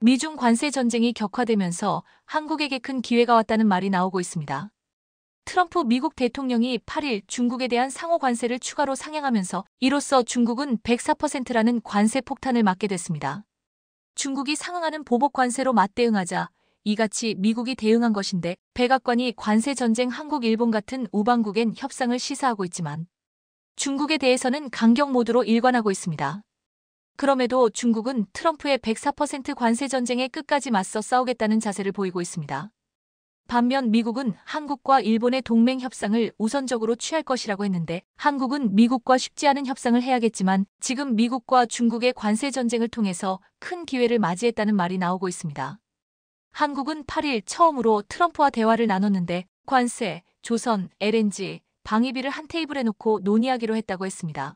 미중 관세 전쟁이 격화되면서 한국에게 큰 기회가 왔다는 말이 나오고 있습니다. 트럼프 미국 대통령이 8일 중국에 대한 상호 관세를 추가로 상향하면서 이로써 중국은 104%라는 관세 폭탄을 맞게 됐습니다. 중국이 상응하는 보복 관세로 맞대응하자 이같이 미국이 대응한 것인데 백악관이 관세 전쟁 한국, 일본 같은 우방국엔 협상을 시사하고 있지만 중국에 대해서는 강경 모드로 일관하고 있습니다. 그럼에도 중국은 트럼프의 104% 관세 전쟁에 끝까지 맞서 싸우겠다는 자세를 보이고 있습니다. 반면 미국은 한국과 일본의 동맹 협상을 우선적으로 취할 것이라고 했는데 한국은 미국과 쉽지 않은 협상을 해야겠지만 지금 미국과 중국의 관세 전쟁을 통해서 큰 기회를 맞이했다는 말이 나오고 있습니다. 한국은 8일 처음으로 트럼프와 대화를 나눴는데 관세, 조선, LNG, 방위비를 한 테이블에 놓고 논의하기로 했다고 했습니다.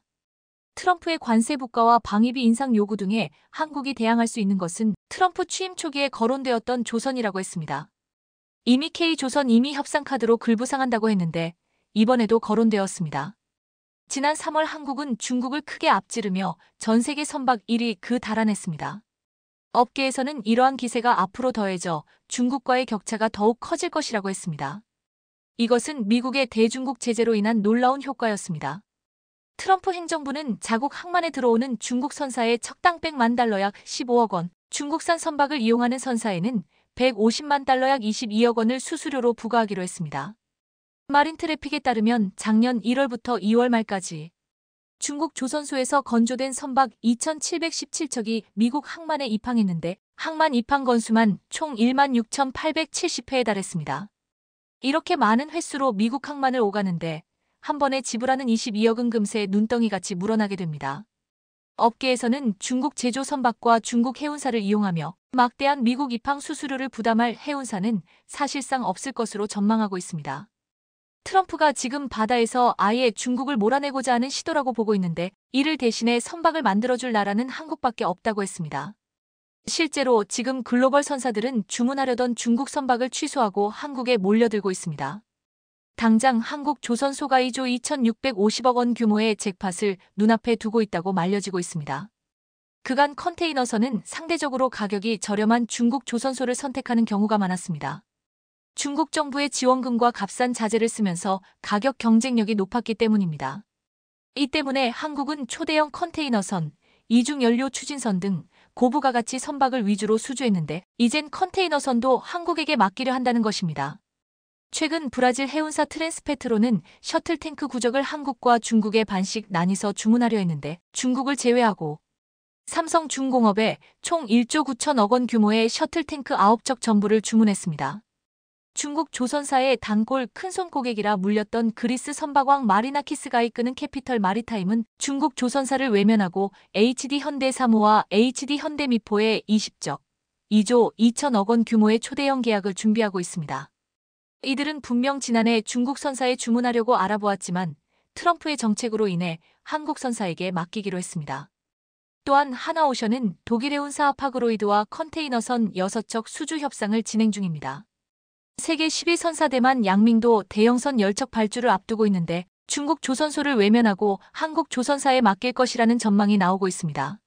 트럼프의 관세 부과와 방위비 인상 요구 등에 한국이 대항할 수 있는 것은 트럼프 취임 초기에 거론되었던 조선이라고 했습니다. 이미 K조선 임의 협상 카드로 글부상한다고 했는데 이번에도 거론되었습니다. 지난 3월 한국은 중국을 크게 앞지르며 전 세계 선박 1위 그 달아냈습니다. 업계에서는 이러한 기세가 앞으로 더해져 중국과의 격차가 더욱 커질 것이라고 했습니다. 이것은 미국의 대중국 제재로 인한 놀라운 효과였습니다. 트럼프 행정부는 자국 항만에 들어오는 중국 선사의 척당 100만 달러 약 15억 원, 중국산 선박을 이용하는 선사에는 150만 달러 약 22억 원을 수수료로 부과하기로 했습니다. 마린 트래픽에 따르면 작년 1월부터 2월 말까지 중국 조선소에서 건조된 선박 2,717척이 미국 항만에 입항했는데 항만 입항 건수만 총 16,870회에 달했습니다. 이렇게 많은 횟수로 미국 항만을 오가는데 한 번에 지불하는 22억은 금세 눈덩이같이 물어나게 됩니다. 업계에서는 중국 제조 선박과 중국 해운사를 이용하며 막대한 미국 입항 수수료를 부담할 해운사는 사실상 없을 것으로 전망하고 있습니다. 트럼프가 지금 바다에서 아예 중국을 몰아내고자 하는 시도라고 보고 있는데 이를 대신해 선박을 만들어줄 나라는 한국밖에 없다고 했습니다. 실제로 지금 글로벌 선사들은 주문하려던 중국 선박을 취소하고 한국에 몰려들고 있습니다. 당장 한국 조선소가 2조 2,650억 원 규모의 잭팟을 눈앞에 두고 있다고 말려지고 있습니다. 그간 컨테이너선은 상대적으로 가격이 저렴한 중국 조선소를 선택하는 경우가 많았습니다. 중국 정부의 지원금과 값싼 자재를 쓰면서 가격 경쟁력이 높았기 때문입니다. 이 때문에 한국은 초대형 컨테이너선, 이중연료 추진선 등 고부가 가치 선박을 위주로 수주했는데 이젠 컨테이너선도 한국에게 맡기려 한다는 것입니다. 최근 브라질 해운사 트랜스페트로는 셔틀탱크 구적을 한국과 중국에 반씩 나뉘어서 주문하려 했는데 중국을 제외하고 삼성중공업에 총 1조 9천억 원 규모의 셔틀탱크 9척 전부를 주문했습니다. 중국 조선사의 단골 큰손 고객이라 물렸던 그리스 선박왕 마리나키스가 이끄는 캐피털 마리타임은 중국 조선사를 외면하고 HD현대사모와 HD현대미포에 20적, 2조 2천억 원 규모의 초대형 계약을 준비하고 있습니다. 이들은 분명 지난해 중국 선사에 주문하려고 알아보았지만 트럼프의 정책으로 인해 한국 선사에게 맡기기로 했습니다. 또한 하나오션은 독일 해운사 하파그로이드와 컨테이너선 6척 수주 협상을 진행 중입니다. 세계 10위 선사대만 양밍도 대형선 10척 발주를 앞두고 있는데 중국 조선소를 외면하고 한국 조선사에 맡길 것이라는 전망이 나오고 있습니다.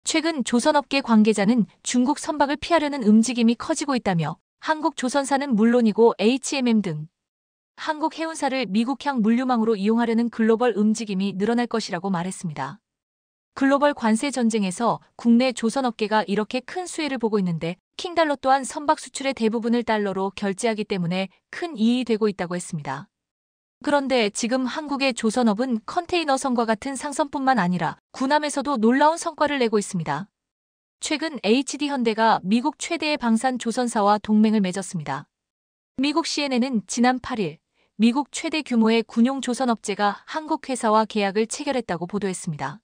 최근 조선업계 관계자는 중국 선박을 피하려는 움직임이 커지고 있다며 한국 조선사는 물론이고 HMM 등 한국 해운사를 미국향 물류망으로 이용하려는 글로벌 움직임이 늘어날 것이라고 말했습니다. 글로벌 관세 전쟁에서 국내 조선업계가 이렇게 큰 수혜를 보고 있는데 킹달러 또한 선박 수출의 대부분을 달러로 결제하기 때문에 큰 이익이 되고 있다고 했습니다. 그런데 지금 한국의 조선업은 컨테이너선과 같은 상선뿐만 아니라 군함에서도 놀라운 성과를 내고 있습니다. 최근 HD현대가 미국 최대의 방산 조선사와 동맹을 맺었습니다. 미국 CNN은 지난 8일 미국 최대 규모의 군용 조선업체가 한국 회사와 계약을 체결했다고 보도했습니다.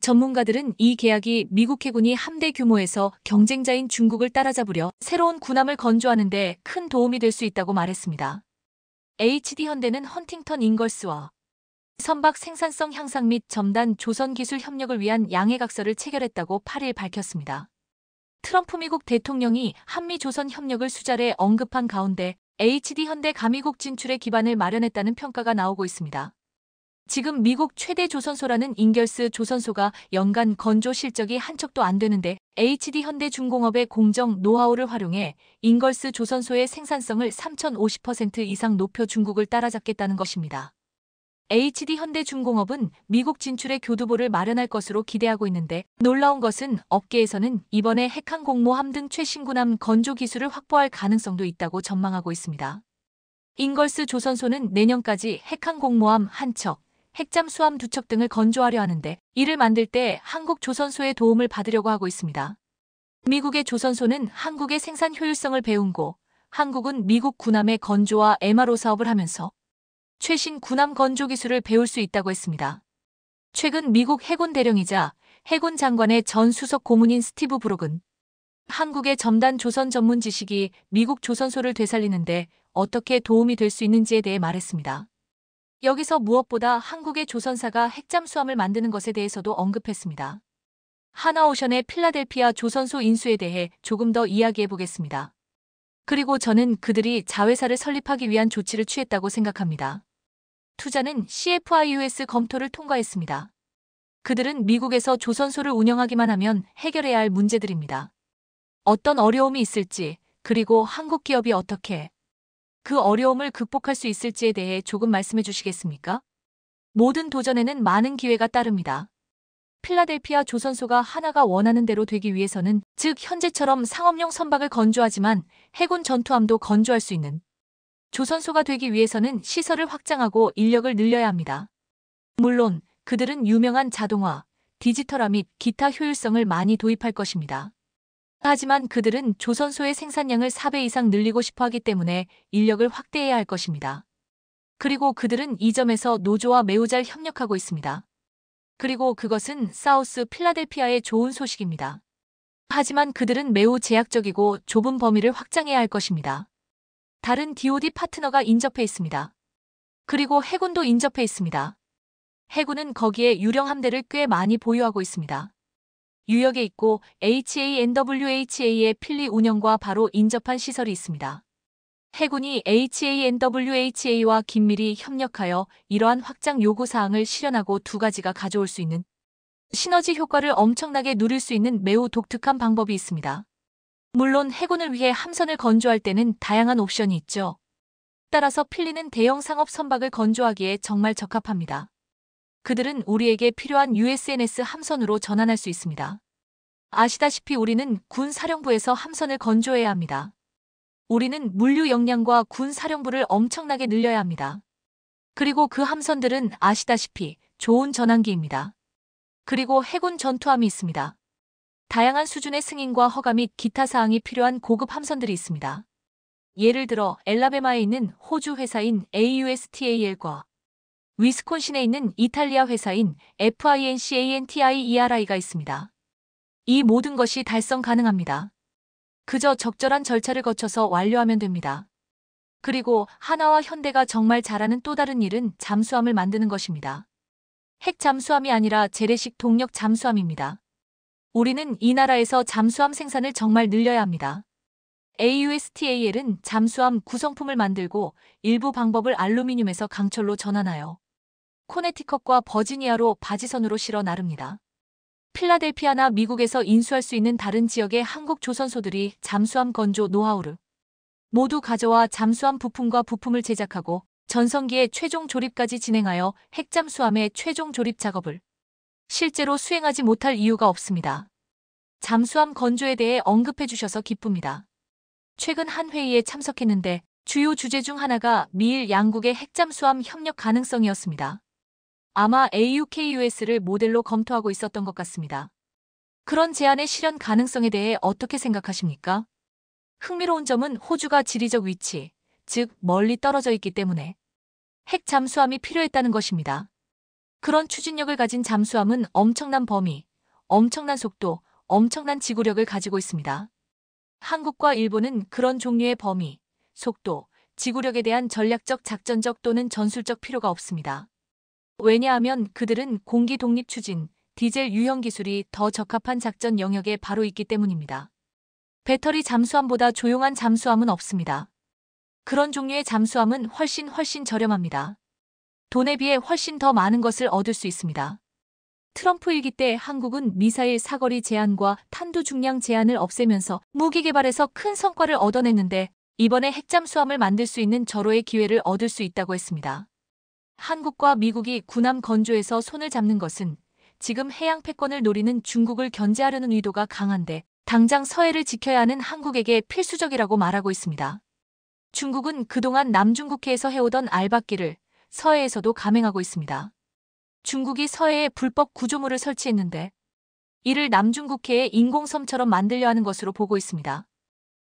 전문가들은 이 계약이 미국 해군이 함대 규모에서 경쟁자인 중국을 따라잡으려 새로운 군함을 건조하는 데 큰 도움이 될 수 있다고 말했습니다. HD현대는 헌팅턴 인걸스와 선박 생산성 향상 및 첨단 조선 기술 협력을 위한 양해각서를 체결했다고 8일 밝혔습니다. 트럼프 미국 대통령이 한미 조선 협력을 수차례 언급한 가운데 HD현대 가미국 진출의 기반을 마련했다는 평가가 나오고 있습니다. 지금 미국 최대 조선소라는 잉결스 조선소가 연간 건조 실적이 한 척도 안 되는데 HD 현대중공업의 공정 노하우를 활용해 잉걸스 조선소의 생산성을 3050% 이상 높여 중국을 따라잡겠다는 것입니다. HD 현대중공업은 미국 진출의 교두보를 마련할 것으로 기대하고 있는데 놀라운 것은 업계에서는 이번에 핵항공모함 등 최신군함 건조 기술을 확보할 가능성도 있다고 전망하고 있습니다. 잉걸스 조선소는 내년까지 핵항공모함 한 척, 핵잠수함 2척 등을 건조하려 하는데 이를 만들 때 한국 조선소의 도움을 받으려고 하고 있습니다. 미국의 조선소는 한국의 생산 효율성을 배운고 한국은 미국 군함의 건조와 MRO 사업을 하면서 최신 군함 건조 기술을 배울 수 있다고 했습니다. 최근 미국 해군 대령이자 해군 장관의 전 수석 고문인 스티브 브록은 한국의 첨단 조선 전문 지식이 미국 조선소를 되살리는데 어떻게 도움이 될 수 있는지에 대해 말했습니다. 여기서 무엇보다 한국의 조선사가 핵잠수함을 만드는 것에 대해서도 언급했습니다. 하나오션의 필라델피아 조선소 인수에 대해 조금 더 이야기해 보겠습니다. 그리고 저는 그들이 자회사를 설립하기 위한 조치를 취했다고 생각합니다. 투자는 CFIUS 검토를 통과했습니다. 그들은 미국에서 조선소를 운영하기만 하면 해결해야 할 문제들입니다. 어떤 어려움이 있을지, 그리고 한국 기업이 어떻게 그 어려움을 극복할 수 있을지에 대해 조금 말씀해 주시겠습니까? 모든 도전에는 많은 기회가 따릅니다. 필라델피아 조선소가 하나가 원하는 대로 되기 위해서는 즉 현재처럼 상업용 선박을 건조하지만 해군 전투함도 건조할 수 있는 조선소가 되기 위해서는 시설을 확장하고 인력을 늘려야 합니다. 물론 그들은 유명한 자동화, 디지털화 및 기타 효율성을 많이 도입할 것입니다. 하지만 그들은 조선소의 생산량을 4배 이상 늘리고 싶어 하기 때문에 인력을 확대해야 할 것입니다. 그리고 그들은 이 점에서 노조와 매우 잘 협력하고 있습니다. 그리고 그것은 사우스 필라델피아의 좋은 소식입니다. 하지만 그들은 매우 제약적이고 좁은 범위를 확장해야 할 것입니다. 다른 DoD 파트너가 인접해 있습니다. 그리고 해군도 인접해 있습니다. 해군은 거기에 유령 함대를 꽤 많이 보유하고 있습니다. 유역에 있고 HANWHA의 필리 운영과 바로 인접한 시설이 있습니다. 해군이 HANWHA와 긴밀히 협력하여 이러한 확장 요구사항을 실현하고 두 가지가 가져올 수 있는 시너지 효과를 엄청나게 누릴 수 있는 매우 독특한 방법이 있습니다. 물론 해군을 위해 함선을 건조할 때는 다양한 옵션이 있죠. 따라서 필리는 대형 상업 선박을 건조하기에 정말 적합합니다. 그들은 우리에게 필요한 USNS 함선으로 전환할 수 있습니다. 아시다시피 우리는 군 사령부에서 함선을 건조해야 합니다. 우리는 물류 역량과 군 사령부를 엄청나게 늘려야 합니다. 그리고 그 함선들은 아시다시피 좋은 전환기입니다. 그리고 해군 전투함이 있습니다. 다양한 수준의 승인과 허가 및 기타 사항이 필요한 고급 함선들이 있습니다. 예를 들어 엘라베마에 있는 호주 회사인 AUSTAL과 위스콘신에 있는 이탈리아 회사인 FINCANTIERI가 있습니다. 이 모든 것이 달성 가능합니다. 그저 적절한 절차를 거쳐서 완료하면 됩니다. 그리고 하나와 현대가 정말 잘하는 또 다른 일은 잠수함을 만드는 것입니다. 핵 잠수함이 아니라 재래식 동력 잠수함입니다. 우리는 이 나라에서 잠수함 생산을 정말 늘려야 합니다. AUSTAL은 잠수함 구성품을 만들고 일부 방법을 알루미늄에서 강철로 전환하여 코네티컷과 버지니아로 바지선으로 실어 나릅니다. 필라델피아나 미국에서 인수할 수 있는 다른 지역의 한국 조선소들이 잠수함 건조 노하우를 모두 가져와 잠수함 부품과 부품을 제작하고 전성기의 최종 조립까지 진행하여 핵잠수함의 최종 조립 작업을 실제로 수행하지 못할 이유가 없습니다. 잠수함 건조에 대해 언급해 주셔서 기쁩니다. 최근 한 회의에 참석했는데 주요 주제 중 하나가 미일 양국의 핵잠수함 협력 가능성이었습니다. 아마 AUKUS를 모델로 검토하고 있었던 것 같습니다. 그런 제안의 실현 가능성에 대해 어떻게 생각하십니까? 흥미로운 점은 호주가 지리적 위치, 즉 멀리 떨어져 있기 때문에 핵 잠수함이 필요했다는 것입니다. 그런 추진력을 가진 잠수함은 엄청난 범위, 엄청난 속도, 엄청난 지구력을 가지고 있습니다. 한국과 일본은 그런 종류의 범위, 속도, 지구력에 대한 전략적 작전적 또는 전술적 필요가 없습니다. 왜냐하면 그들은 공기 독립 추진, 디젤 유형 기술이 더 적합한 작전 영역에 바로 있기 때문입니다. 배터리 잠수함보다 조용한 잠수함은 없습니다. 그런 종류의 잠수함은 훨씬 저렴합니다. 돈에 비해 훨씬 더 많은 것을 얻을 수 있습니다. 트럼프 일기 때 한국은 미사일 사거리 제한과 탄두 중량 제한을 없애면서 무기 개발에서 큰 성과를 얻어냈는데 이번에 핵잠수함을 만들 수 있는 절호의 기회를 얻을 수 있다고 했습니다. 한국과 미국이 군함 건조에서 손을 잡는 것은 지금 해양 패권을 노리는 중국을 견제하려는 의도가 강한데 당장 서해를 지켜야 하는 한국에게 필수적이라고 말하고 있습니다. 중국은 그동안 남중국해에서 해오던 알박기를 서해에서도 감행하고 있습니다. 중국이 서해에 불법 구조물을 설치했는데 이를 남중국해의 인공섬처럼 만들려 하는 것으로 보고 있습니다.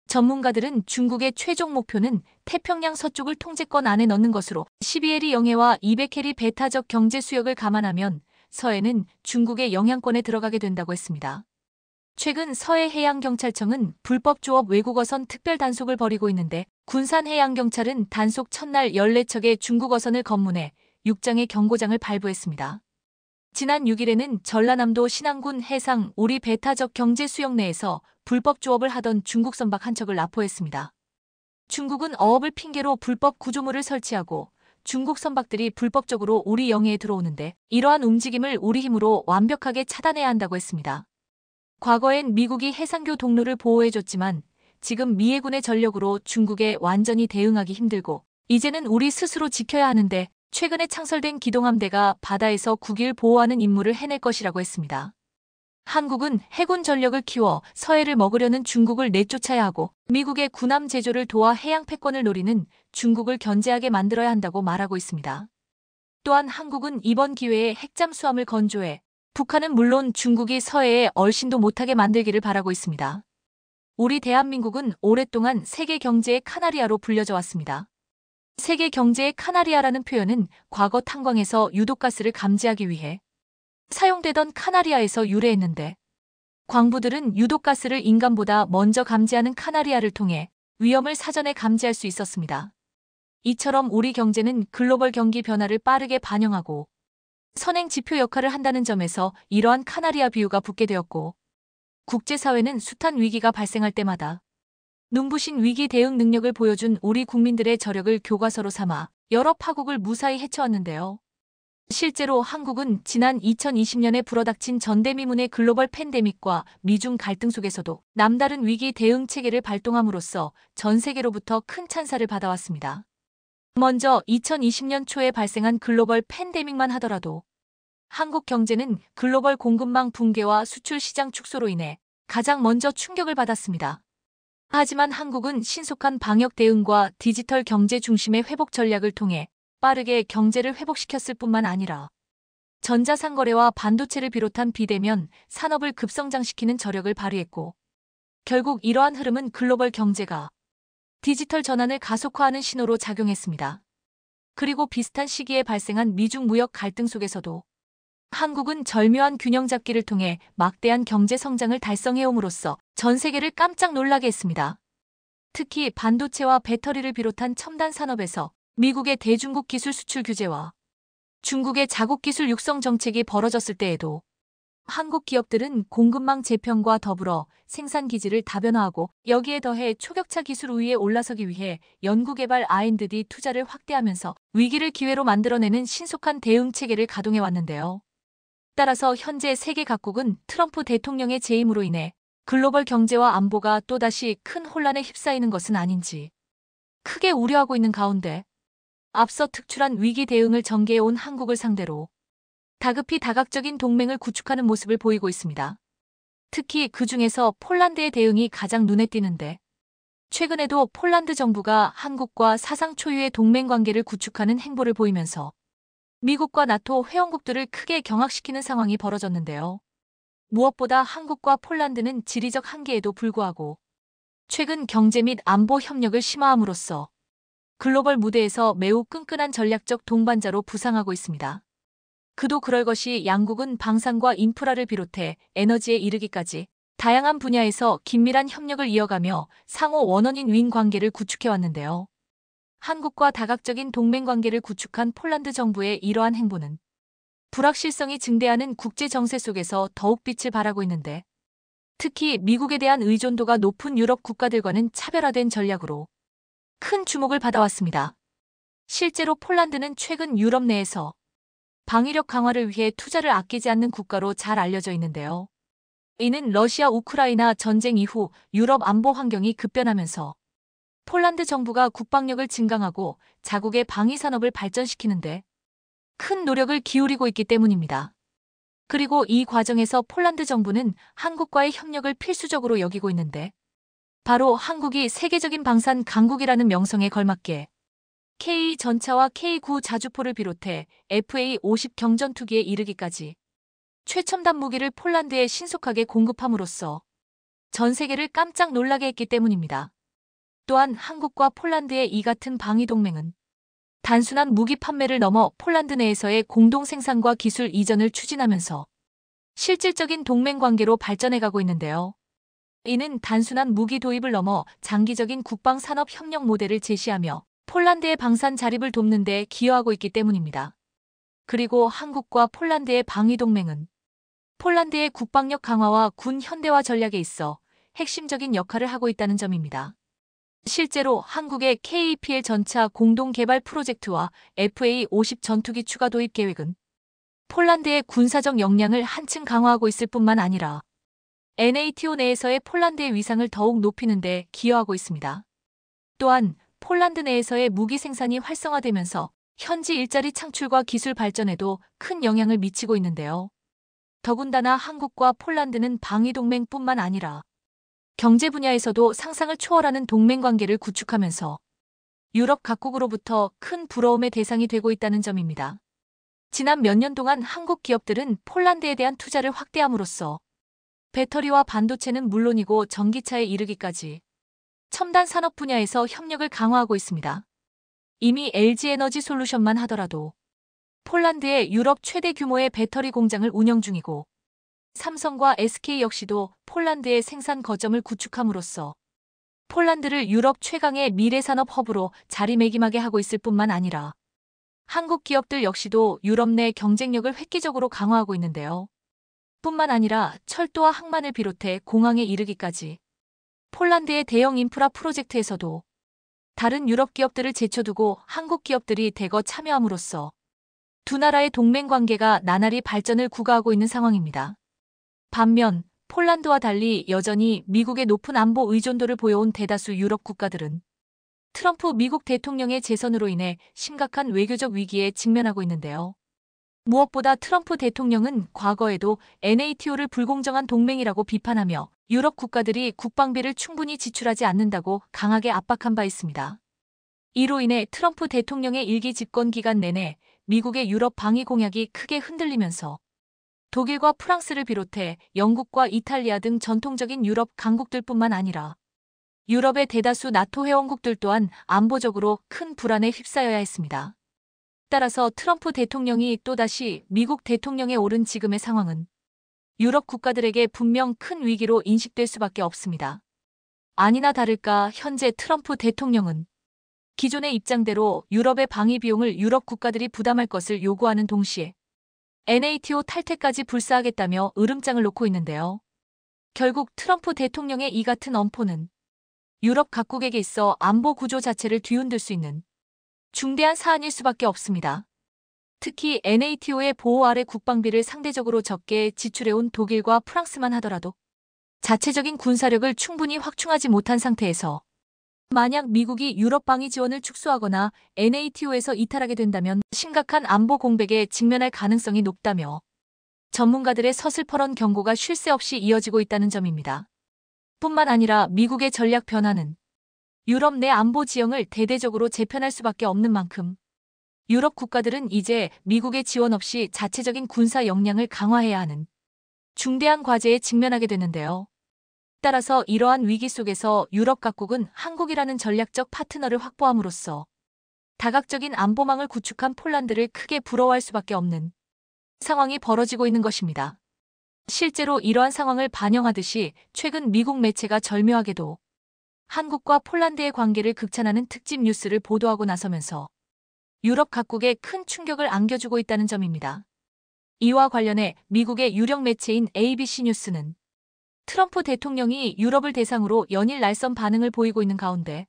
전문가들은 중국의 최종 목표는 태평양 서쪽을 통제권 안에 넣는 것으로 12해리 영해와 200해리 배타적 경제 수역을 감안하면 서해는 중국의 영향권에 들어가게 된다고 했습니다. 최근 서해해양경찰청은 불법 조업 외국어선 특별 단속을 벌이고 있는데 군산해양경찰은 단속 첫날 14척의 중국어선을 검문해 6장의 경고장을 발부했습니다. 지난 6일에는 전라남도 신안군 해상 오리 배타적 경제 수역 내에서 불법 조업을 하던 중국 선박 한 척을 납포했습니다. 중국은 어업을 핑계로 불법 구조물을 설치하고 중국 선박들이 불법적으로 우리 영해에 들어오는데 이러한 움직임을 우리 힘으로 완벽하게 차단해야 한다고 했습니다. 과거엔 미국이 해상교 동로를 보호해줬지만 지금 미 해군의 전력으로 중국에 완전히 대응하기 힘들고 이제는 우리 스스로 지켜야 하는데 최근에 창설된 기동함대가 바다에서 국익을 보호하는 임무를 해낼 것이라고 했습니다. 한국은 해군 전력을 키워 서해를 먹으려는 중국을 내쫓아야 하고 미국의 군함 제조를 도와 해양 패권을 노리는 중국을 견제하게 만들어야 한다고 말하고 있습니다. 또한 한국은 이번 기회에 핵잠수함을 건조해 북한은 물론 중국이 서해에 얼씬도 못하게 만들기를 바라고 있습니다. 우리 대한민국은 오랫동안 세계 경제의 카나리아로 불려져 왔습니다. 세계 경제의 카나리아라는 표현은 과거 탄광에서 유독가스를 감지하기 위해 사용되던 카나리아에서 유래했는데 광부들은 유독가스를 인간보다 먼저 감지하는 카나리아를 통해 위험을 사전에 감지할 수 있었습니다. 이처럼 우리 경제는 글로벌 경기 변화를 빠르게 반영하고 선행 지표 역할을 한다는 점에서 이러한 카나리아 비유가 붙게 되었고 국제사회는 숱한 위기가 발생할 때마다 눈부신 위기 대응 능력을 보여준 우리 국민들의 저력을 교과서로 삼아 여러 파국을 무사히 헤쳐왔는데요. 실제로 한국은 지난 2020년에 불어닥친 전대미문의 글로벌 팬데믹과 미중 갈등 속에서도 남다른 위기 대응 체계를 발동함으로써 전 세계로부터 큰 찬사를 받아왔습니다. 먼저 2020년 초에 발생한 글로벌 팬데믹만 하더라도 한국 경제는 글로벌 공급망 붕괴와 수출 시장 축소로 인해 가장 먼저 충격을 받았습니다. 하지만 한국은 신속한 방역 대응과 디지털 경제 중심의 회복 전략을 통해 빠르게 경제를 회복시켰을 뿐만 아니라 전자상거래와 반도체를 비롯한 비대면 산업을 급성장시키는 저력을 발휘했고 결국 이러한 흐름은 글로벌 경제가 디지털 전환을 가속화하는 신호로 작용했습니다. 그리고 비슷한 시기에 발생한 미중 무역 갈등 속에서도 한국은 절묘한 균형 잡기를 통해 막대한 경제 성장을 달성해옴으로써 전 세계를 깜짝 놀라게 했습니다. 특히 반도체와 배터리를 비롯한 첨단 산업에서 미국의 대중국 기술 수출 규제와 중국의 자국 기술 육성 정책이 벌어졌을 때에도 한국 기업들은 공급망 재편과 더불어 생산 기지를 다변화하고 여기에 더해 초격차 기술 우위에 올라서기 위해 연구개발 R&D 투자를 확대하면서 위기를 기회로 만들어내는 신속한 대응 체계를 가동해 왔는데요. 따라서 현재 세계 각국은 트럼프 대통령의 재임으로 인해 글로벌 경제와 안보가 또다시 큰 혼란에 휩싸이는 것은 아닌지 크게 우려하고 있는 가운데 앞서 특출한 위기 대응을 전개해온 한국을 상대로 다급히 다각적인 동맹을 구축하는 모습을 보이고 있습니다. 특히 그중에서 폴란드의 대응이 가장 눈에 띄는데 최근에도 폴란드 정부가 한국과 사상 초유의 동맹 관계를 구축하는 행보를 보이면서 미국과 나토 회원국들을 크게 경악시키는 상황이 벌어졌는데요. 무엇보다 한국과 폴란드는 지리적 한계에도 불구하고 최근 경제 및 안보 협력을 심화함으로써 글로벌 무대에서 매우 끈끈한 전략적 동반자로 부상하고 있습니다. 그도 그럴 것이 양국은 방산과 인프라를 비롯해 에너지에 이르기까지 다양한 분야에서 긴밀한 협력을 이어가며 상호 원원인 윈 관계를 구축해왔는데요. 한국과 다각적인 동맹 관계를 구축한 폴란드 정부의 이러한 행보는 불확실성이 증대하는 국제 정세 속에서 더욱 빛을 발하고 있는데 특히 미국에 대한 의존도가 높은 유럽 국가들과는 차별화된 전략으로 큰 주목을 받아왔습니다. 실제로 폴란드는 최근 유럽 내에서 방위력 강화를 위해 투자를 아끼지 않는 국가로 잘 알려져 있는데요. 이는 러시아 우크라이나 전쟁 이후 유럽 안보 환경이 급변하면서 폴란드 정부가 국방력을 증강하고 자국의 방위 산업을 발전시키는데 큰 노력을 기울이고 있기 때문입니다. 그리고 이 과정에서 폴란드 정부는 한국과의 협력을 필수적으로 여기고 있는데 바로 한국이 세계적인 방산 강국이라는 명성에 걸맞게 K 전차와 K9 자주포를 비롯해 FA50 경전투기에 이르기까지 최첨단 무기를 폴란드에 신속하게 공급함으로써 전 세계를 깜짝 놀라게 했기 때문입니다. 또한 한국과 폴란드의 이 같은 방위 동맹은 단순한 무기 판매를 넘어 폴란드 내에서의 공동 생산과 기술 이전을 추진하면서 실질적인 동맹 관계로 발전해가고 있는데요. 이는 단순한 무기 도입을 넘어 장기적인 국방 산업 협력 모델을 제시하며 폴란드의 방산 자립을 돕는 데 기여하고 있기 때문입니다. 그리고 한국과 폴란드의 방위 동맹은 폴란드의 국방력 강화와 군 현대화 전략에 있어 핵심적인 역할을 하고 있다는 점입니다. 실제로 한국의 KPL 전차 공동 개발 프로젝트와 FA50 전투기 추가 도입 계획은 폴란드의 군사적 역량을 한층 강화하고 있을 뿐만 아니라 NATO 내에서의 폴란드의 위상을 더욱 높이는 데 기여하고 있습니다. 또한 폴란드 내에서의 무기 생산이 활성화되면서 현지 일자리 창출과 기술 발전에도 큰 영향을 미치고 있는데요. 더군다나 한국과 폴란드는 방위 동맹뿐만 아니라 경제 분야에서도 상상을 초월하는 동맹 관계를 구축하면서 유럽 각국으로부터 큰 부러움의 대상이 되고 있다는 점입니다. 지난 몇 년 동안 한국 기업들은 폴란드에 대한 투자를 확대함으로써 배터리와 반도체는 물론이고 전기차에 이르기까지 첨단 산업 분야에서 협력을 강화하고 있습니다. 이미 LG에너지 솔루션만 하더라도 폴란드의 유럽 최대 규모의 배터리 공장을 운영 중이고 삼성과 SK 역시도 폴란드의 생산 거점을 구축함으로써 폴란드를 유럽 최강의 미래산업 허브로 자리매김하게 하고 있을 뿐만 아니라 한국 기업들 역시도 유럽 내 경쟁력을 획기적으로 강화하고 있는데요. 뿐만 아니라 철도와 항만을 비롯해 공항에 이르기까지 폴란드의 대형 인프라 프로젝트에서도 다른 유럽 기업들을 제쳐두고 한국 기업들이 대거 참여함으로써 두 나라의 동맹 관계가 나날이 발전을 구가하고 있는 상황입니다. 반면 폴란드와 달리 여전히 미국의 높은 안보 의존도를 보여온 대다수 유럽 국가들은 트럼프 미국 대통령의 재선으로 인해 심각한 외교적 위기에 직면하고 있는데요. 무엇보다 트럼프 대통령은 과거에도 NATO를 불공정한 동맹이라고 비판하며 유럽 국가들이 국방비를 충분히 지출하지 않는다고 강하게 압박한 바 있습니다. 이로 인해 트럼프 대통령의 일기 집권 기간 내내 미국의 유럽 방위 공약이 크게 흔들리면서 독일과 프랑스를 비롯해 영국과 이탈리아 등 전통적인 유럽 강국들뿐만 아니라 유럽의 대다수 나토 회원국들 또한 안보적으로 큰 불안에 휩싸여야 했습니다. 따라서 트럼프 대통령이 또다시 미국 대통령에 오른 지금의 상황은 유럽 국가들에게 분명 큰 위기로 인식될 수밖에 없습니다. 아니나 다를까 현재 트럼프 대통령은 기존의 입장대로 유럽의 방위 비용을 유럽 국가들이 부담할 것을 요구하는 동시에 NATO 탈퇴까지 불사하겠다며 으름장을 놓고 있는데요. 결국 트럼프 대통령의 이 같은 엄포는 유럽 각국에게 있어 안보 구조 자체를 뒤흔들 수 있는 중대한 사안일 수밖에 없습니다. 특히 NATO의 보호 아래 국방비를 상대적으로 적게 지출해온 독일과 프랑스만 하더라도 자체적인 군사력을 충분히 확충하지 못한 상태에서 만약 미국이 유럽 방위 지원을 축소하거나 NATO에서 이탈하게 된다면 심각한 안보 공백에 직면할 가능성이 높다며 전문가들의 서슬퍼런 경고가 쉴 새 없이 이어지고 있다는 점입니다. 뿐만 아니라 미국의 전략 변화는 유럽 내 안보 지형을 대대적으로 재편할 수밖에 없는 만큼 유럽 국가들은 이제 미국의 지원 없이 자체적인 군사 역량을 강화해야 하는 중대한 과제에 직면하게 되는데요. 따라서 이러한 위기 속에서 유럽 각국은 한국이라는 전략적 파트너를 확보함으로써 다각적인 안보망을 구축한 폴란드를 크게 부러워할 수밖에 없는 상황이 벌어지고 있는 것입니다. 실제로 이러한 상황을 반영하듯이 최근 미국 매체가 절묘하게도 한국과 폴란드의 관계를 극찬하는 특집 뉴스를 보도하고 나서면서 유럽 각국에 큰 충격을 안겨주고 있다는 점입니다. 이와 관련해 미국의 유력 매체인 ABC 뉴스는 트럼프 대통령이 유럽을 대상으로 연일 날선 반응을 보이고 있는 가운데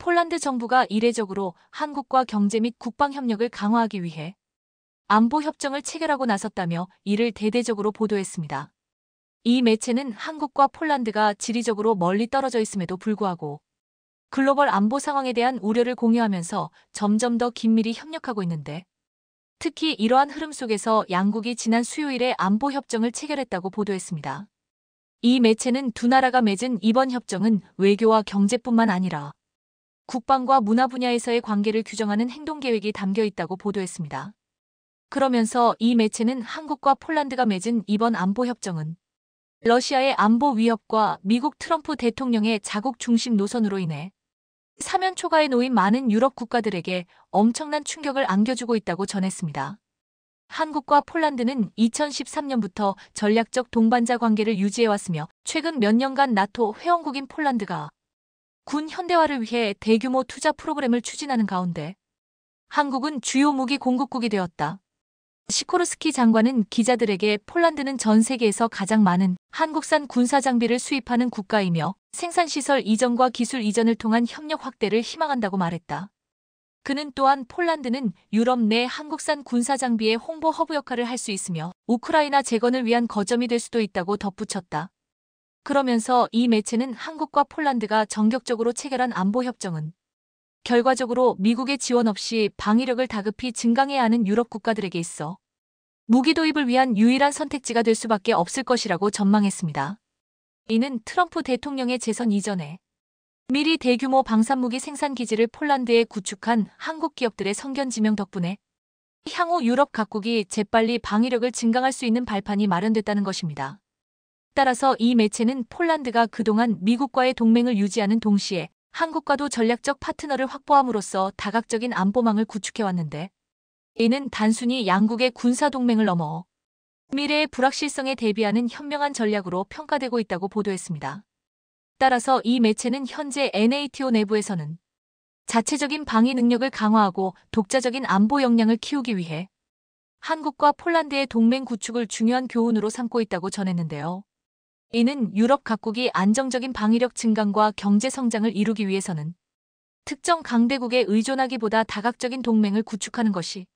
폴란드 정부가 이례적으로 한국과 경제 및 국방 협력을 강화하기 위해 안보 협정을 체결하고 나섰다며 이를 대대적으로 보도했습니다. 이 매체는 한국과 폴란드가 지리적으로 멀리 떨어져 있음에도 불구하고 글로벌 안보 상황에 대한 우려를 공유하면서 점점 더 긴밀히 협력하고 있는데, 특히 이러한 흐름 속에서 양국이 지난 수요일에 안보 협정을 체결했다고 보도했습니다. 이 매체는 두 나라가 맺은 이번 협정은 외교와 경제뿐만 아니라 국방과 문화 분야에서의 관계를 규정하는 행동계획이 담겨 있다고 보도했습니다. 그러면서 이 매체는 한국과 폴란드가 맺은 이번 안보 협정은 러시아의 안보 위협과 미국 트럼프 대통령의 자국 중심 노선으로 인해 사면 초가에 놓인 많은 유럽 국가들에게 엄청난 충격을 안겨주고 있다고 전했습니다. 한국과 폴란드는 2013년부터 전략적 동반자 관계를 유지해왔으며, 최근 몇 년간 나토 회원국인 폴란드가 군 현대화를 위해 대규모 투자 프로그램을 추진하는 가운데 한국은 주요 무기 공급국이 되었다. 시코르스키 장관은 기자들에게 폴란드는 전 세계에서 가장 많은 한국산 군사 장비를 수입하는 국가이며 생산시설 이전과 기술 이전을 통한 협력 확대를 희망한다고 말했다. 그는 또한 폴란드는 유럽 내 한국산 군사 장비의 홍보 허브 역할을 할 수 있으며 우크라이나 재건을 위한 거점이 될 수도 있다고 덧붙였다. 그러면서 이 매체는 한국과 폴란드가 전격적으로 체결한 안보 협정은 결과적으로 미국의 지원 없이 방위력을 다급히 증강해야 하는 유럽 국가들에게 있어 무기 도입을 위한 유일한 선택지가 될 수밖에 없을 것이라고 전망했습니다. 이는 트럼프 대통령의 재선 이전에 미리 대규모 방산무기 생산 기지를 폴란드에 구축한 한국 기업들의 성견 지명 덕분에 향후 유럽 각국이 재빨리 방위력을 증강할 수 있는 발판이 마련됐다는 것입니다. 따라서 이 매체는 폴란드가 그동안 미국과의 동맹을 유지하는 동시에 한국과도 전략적 파트너를 확보함으로써 다각적인 안보망을 구축해왔는데, 이는 단순히 양국의 군사동맹을 넘어 미래의 불확실성에 대비하는 현명한 전략으로 평가되고 있다고 보도했습니다. 따라서 이 매체는 현재 NATO 내부에서는 자체적인 방위 능력을 강화하고 독자적인 안보 역량을 키우기 위해 한국과 폴란드의 동맹 구축을 중요한 교훈으로 삼고 있다고 전했는데요. 이는 유럽 각국이 안정적인 방위력 증강과 경제 성장을 이루기 위해서는 특정 강대국에 의존하기보다 다각적인 동맹을 구축하는 것이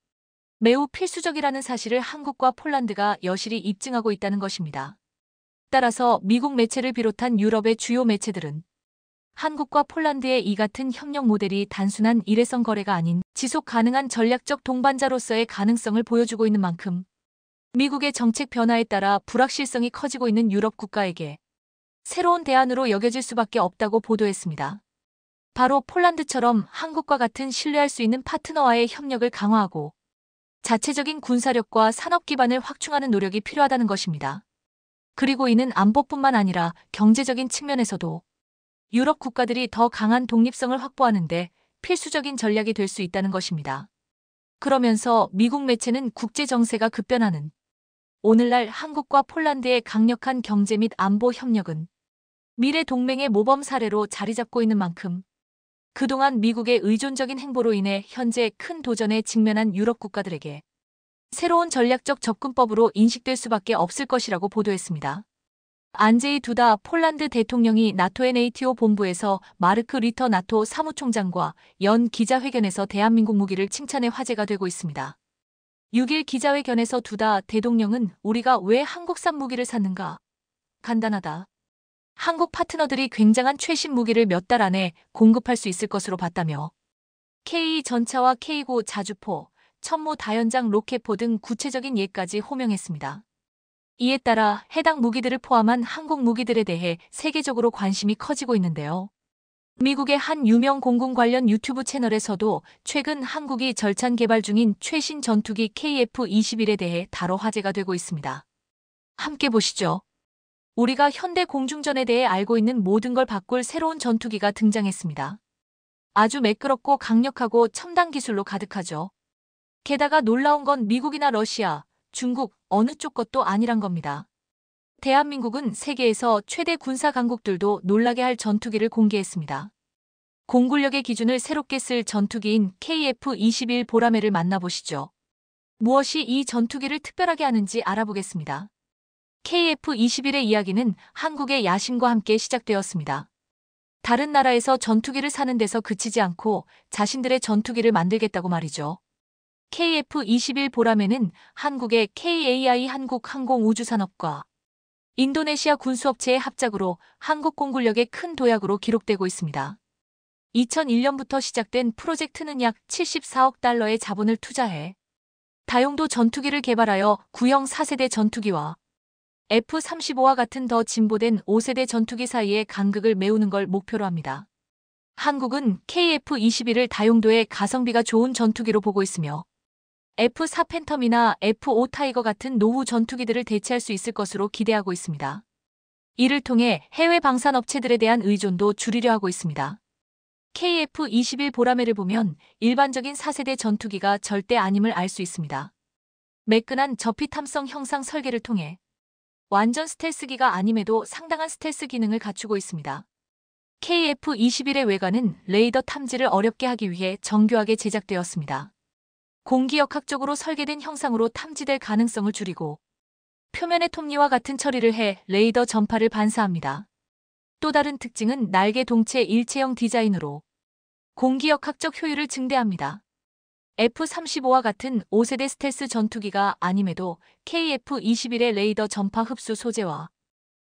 매우 필수적이라는 사실을 한국과 폴란드가 여실히 입증하고 있다는 것입니다. 따라서 미국 매체를 비롯한 유럽의 주요 매체들은 한국과 폴란드의 이 같은 협력 모델이 단순한 일회성 거래가 아닌 지속 가능한 전략적 동반자로서의 가능성을 보여주고 있는 만큼 미국의 정책 변화에 따라 불확실성이 커지고 있는 유럽 국가에게 새로운 대안으로 여겨질 수밖에 없다고 보도했습니다. 바로 폴란드처럼 한국과 같은 신뢰할 수 있는 파트너와의 협력을 강화하고 자체적인 군사력과 산업 기반을 확충하는 노력이 필요하다는 것입니다. 그리고 이는 안보뿐만 아니라 경제적인 측면에서도 유럽 국가들이 더 강한 독립성을 확보하는 데 필수적인 전략이 될 수 있다는 것입니다. 그러면서 미국 매체는 국제 정세가 급변하는 오늘날 한국과 폴란드의 강력한 경제 및 안보 협력은 미래 동맹의 모범 사례로 자리 잡고 있는 만큼 그동안 미국의 의존적인 행보로 인해 현재 큰 도전에 직면한 유럽 국가들에게 새로운 전략적 접근법으로 인식될 수밖에 없을 것이라고 보도했습니다. 안제이 두다 폴란드 대통령이 나토의 NATO 본부에서 마르크 리터 나토 사무총장과 연 기자회견에서 대한민국 무기를 칭찬해 화제가 되고 있습니다. 6일 기자회견에서 두다 대통령은 우리가 왜 한국산 무기를 샀는가? 간단하다. 한국 파트너들이 굉장한 최신 무기를 몇 달 안에 공급할 수 있을 것으로 봤다며 K 전차와 K9 자주포, 천무 다연장 로켓포 등 구체적인 예까지 호명했습니다. 이에 따라 해당 무기들을 포함한 한국 무기들에 대해 세계적으로 관심이 커지고 있는데요. 미국의 한 유명 공군 관련 유튜브 채널에서도 최근 한국이 절찬 개발 중인 최신 전투기 KF-21에 대해 다뤄 화제가 되고 있습니다. 함께 보시죠. 우리가 현대 공중전에 대해 알고 있는 모든 걸 바꿀 새로운 전투기가 등장했습니다. 아주 매끄럽고 강력하고 첨단 기술로 가득하죠. 게다가 놀라운 건 미국이나 러시아, 중국 어느 쪽 것도 아니란 겁니다. 대한민국은 세계에서 최대 군사 강국들도 놀라게 할 전투기를 공개했습니다. 공군력의 기준을 새롭게 쓸 전투기인 KF-21 보라매를 만나보시죠. 무엇이 이 전투기를 특별하게 하는지 알아보겠습니다. KF-21의 이야기는 한국의 야심과 함께 시작되었습니다. 다른 나라에서 전투기를 사는 데서 그치지 않고 자신들의 전투기를 만들겠다고 말이죠. KF-21 보라매는 한국의 KAI 한국항공우주산업과 인도네시아 군수업체의 합작으로 한국 공군력의 큰 도약으로 기록되고 있습니다. 2001년부터 시작된 프로젝트는 약 74억 달러의 자본을 투자해 다용도 전투기를 개발하여 구형 4세대 전투기와 F-35와 같은 더 진보된 5세대 전투기 사이의 간극을 메우는 걸 목표로 합니다. 한국은 KF-21을 다용도의 가성비가 좋은 전투기로 보고 있으며 F-4 팬텀이나 F-5 타이거 같은 노후 전투기들을 대체할 수 있을 것으로 기대하고 있습니다. 이를 통해 해외 방산업체들에 대한 의존도 줄이려 하고 있습니다. KF-21 보라매를 보면 일반적인 4세대 전투기가 절대 아님을 알 수 있습니다. 매끈한 저피 탐성 형상 설계를 통해 완전 스텔스기가 아님에도 상당한 스텔스 기능을 갖추고 있습니다. KF-21의 외관은 레이더 탐지를 어렵게 하기 위해 정교하게 제작되었습니다. 공기역학적으로 설계된 형상으로 탐지될 가능성을 줄이고 표면의 톱니와 같은 처리를 해 레이더 전파를 반사합니다. 또 다른 특징은 날개 동체 일체형 디자인으로 공기역학적 효율을 증대합니다. F-35와 같은 5세대 스텔스 전투기가 아님에도 KF-21의 레이더 전파 흡수 소재와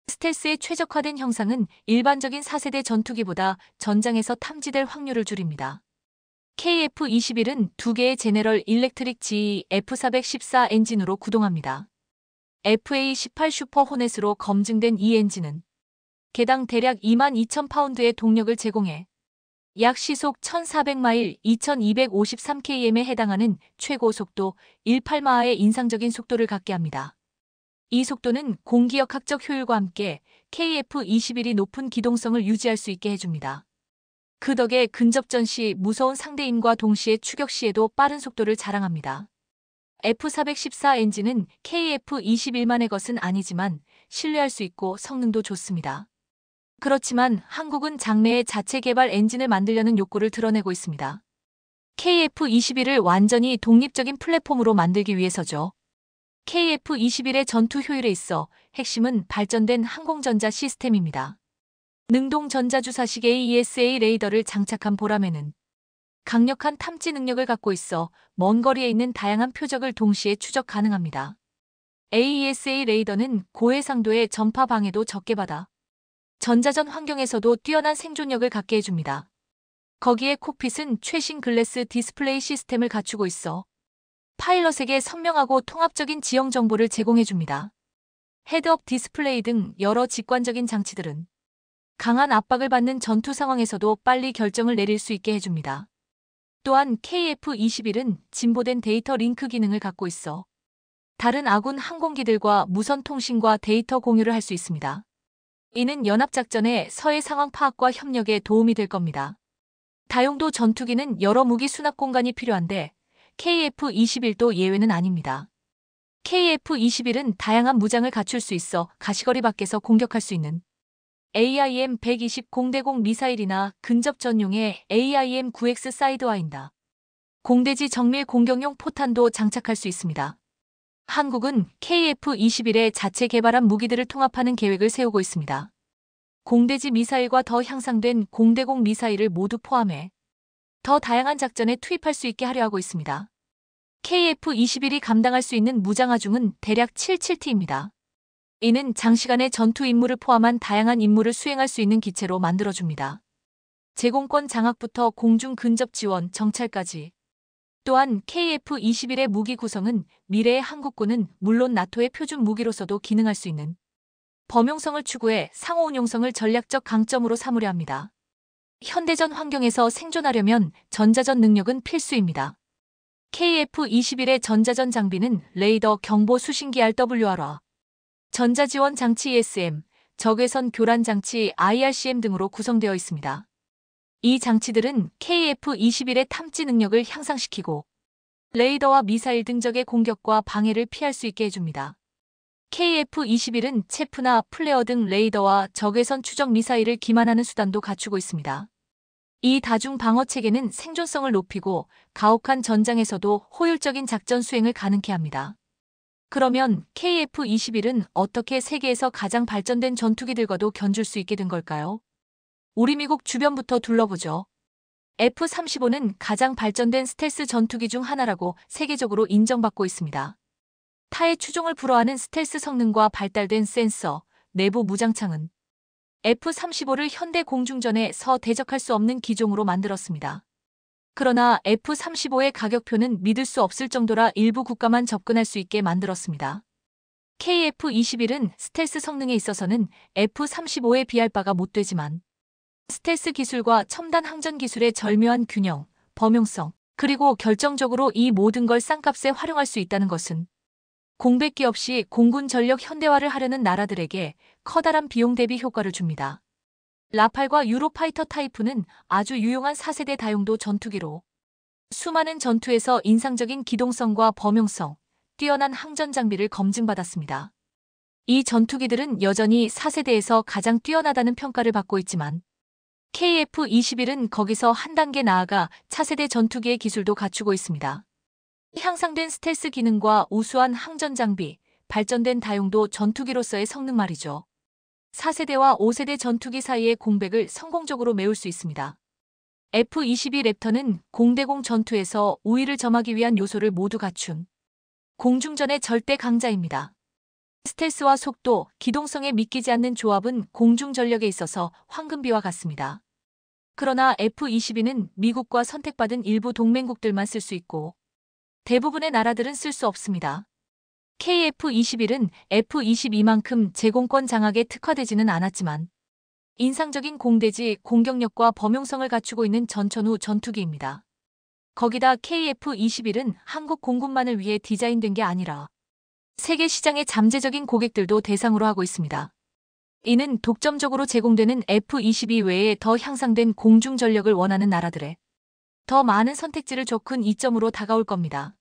스텔스에 최적화된 형상은 일반적인 4세대 전투기보다 전장에서 탐지될 확률을 줄입니다. KF-21은 2개의 제네럴 일렉트릭 GE F414 엔진으로 구동합니다. FA18 슈퍼 호넷으로 검증된 이 엔진은 개당 대략 22,000파운드의 동력을 제공해 약 시속 1,400마일 2,253km에 해당하는 최고 속도 18마하의 인상적인 속도를 갖게 합니다. 이 속도는 공기역학적 효율과 함께 KF-21이 높은 기동성을 유지할 수 있게 해줍니다. 그 덕에 근접전 시 무서운 상대임과 동시에 추격 시에도 빠른 속도를 자랑합니다. F414 엔진은 KF-21만의 것은 아니지만 신뢰할 수 있고 성능도 좋습니다. 그렇지만 한국은 장래에 자체 개발 엔진을 만들려는 욕구를 드러내고 있습니다. KF-21을 완전히 독립적인 플랫폼으로 만들기 위해서죠. KF-21의 전투 효율에 있어 핵심은 발전된 항공전자 시스템입니다. 능동 전자주사식 AESA 레이더를 장착한 보라매는 강력한 탐지 능력을 갖고 있어 먼 거리에 있는 다양한 표적을 동시에 추적 가능합니다. AESA 레이더는 고해상도의 전파 방해도 적게 받아 전자전 환경에서도 뛰어난 생존력을 갖게 해줍니다. 거기에 콕핏은 최신 글래스 디스플레이 시스템을 갖추고 있어 파일럿에게 선명하고 통합적인 지형 정보를 제공해줍니다. 헤드업 디스플레이 등 여러 직관적인 장치들은 강한 압박을 받는 전투 상황에서도 빨리 결정을 내릴 수 있게 해줍니다. 또한 KF-21은 진보된 데이터 링크 기능을 갖고 있어 다른 아군 항공기들과 무선 통신과 데이터 공유를 할 수 있습니다. 이는 연합작전의 서해 상황 파악과 협력에 도움이 될 겁니다. 다용도 전투기는 여러 무기 수납 공간이 필요한데 KF-21도 예외는 아닙니다. KF-21은 다양한 무장을 갖출 수 있어 가시거리 밖에서 공격할 수 있는 AIM-120 공대공 미사일이나 근접 전용의 AIM-9X 사이드와인다. 공대지 정밀 공격용 포탄도 장착할 수 있습니다. 한국은 KF-21에 자체 개발한 무기들을 통합하는 계획을 세우고 있습니다. 공대지 미사일과 더 향상된 공대공 미사일을 모두 포함해 더 다양한 작전에 투입할 수 있게 하려 하고 있습니다. KF-21이 감당할 수 있는 무장하중은 대략 77T입니다. 이는 장시간의 전투 임무를 포함한 다양한 임무를 수행할 수 있는 기체로 만들어줍니다. 제공권 장악부터 공중 근접 지원, 정찰까지. 또한 KF-21의 무기 구성은 미래의 한국군은 물론 나토의 표준 무기로서도 기능할 수 있는 범용성을 추구해 상호 운용성을 전략적 강점으로 삼으려 합니다. 현대전 환경에서 생존하려면 전자전 능력은 필수입니다. KF-21의 전자전 장비는 레이더 경보 수신기 RWR과 전자지원 장치 ESM, 적외선 교란 장치 IRCM 등으로 구성되어 있습니다. 이 장치들은 KF-21의 탐지 능력을 향상시키고 레이더와 미사일 등 적의 공격과 방해를 피할 수 있게 해줍니다. KF-21은 체프나 플레어 등 레이더와 적외선 추적 미사일을 기만하는 수단도 갖추고 있습니다. 이 다중 방어 체계는 생존성을 높이고 가혹한 전장에서도 호율적인 작전 수행을 가능케 합니다. 그러면 KF-21은 어떻게 세계에서 가장 발전된 전투기들과도 견줄 수 있게 된 걸까요? 우리 미국 주변부터 둘러보죠. F-35는 가장 발전된 스텔스 전투기 중 하나라고 세계적으로 인정받고 있습니다. 타의 추종을 불허하는 스텔스 성능과 발달된 센서, 내부 무장창은 F-35를 현대 공중전에서 대적할 수 없는 기종으로 만들었습니다. 그러나 F-35의 가격표는 믿을 수 없을 정도라 일부 국가만 접근할 수 있게 만들었습니다. KF-21은 스텔스 성능에 있어서는 F-35에 비할 바가 못 되지만 스텔스 기술과 첨단 항전 기술의 절묘한 균형, 범용성, 그리고 결정적으로 이 모든 걸 싼값에 활용할 수 있다는 것은 공백기 없이 공군 전력 현대화를 하려는 나라들에게 커다란 비용 대비 효과를 줍니다. 라팔과 유로파이터 타이프는 아주 유용한 4세대 다용도 전투기로 수많은 전투에서 인상적인 기동성과 범용성, 뛰어난 항전 장비를 검증받았습니다. 이 전투기들은 여전히 4세대에서 가장 뛰어나다는 평가를 받고 있지만 KF-21은 거기서 한 단계 나아가 차세대 전투기의 기술도 갖추고 있습니다. 향상된 스텔스 기능과 우수한 항전 장비, 발전된 다용도 전투기로서의 성능 말이죠. 4세대와 5세대 전투기 사이의 공백을 성공적으로 메울 수 있습니다. F-22 랩터는 공대공 전투에서 우위를 점하기 위한 요소를 모두 갖춘 공중전의 절대 강자입니다. 스텔스와 속도, 기동성에 믿기지 않는 조합은 공중 전력에 있어서 황금비와 같습니다. 그러나 F-22는 미국과 선택받은 일부 동맹국들만 쓸 수 있고 대부분의 나라들은 쓸 수 없습니다. KF-21은 F-22만큼 제공권 장악에 특화되지는 않았지만 인상적인 공대지, 공격력과 범용성을 갖추고 있는 전천후 전투기입니다. 거기다 KF-21은 한국 공군만을 위해 디자인된 게 아니라 세계 시장의 잠재적인 고객들도 대상으로 하고 있습니다. 이는 독점적으로 제공되는 F-22 외에 더 향상된 공중 전력을 원하는 나라들에 더 많은 선택지를 줘 큰 이점으로 다가올 겁니다.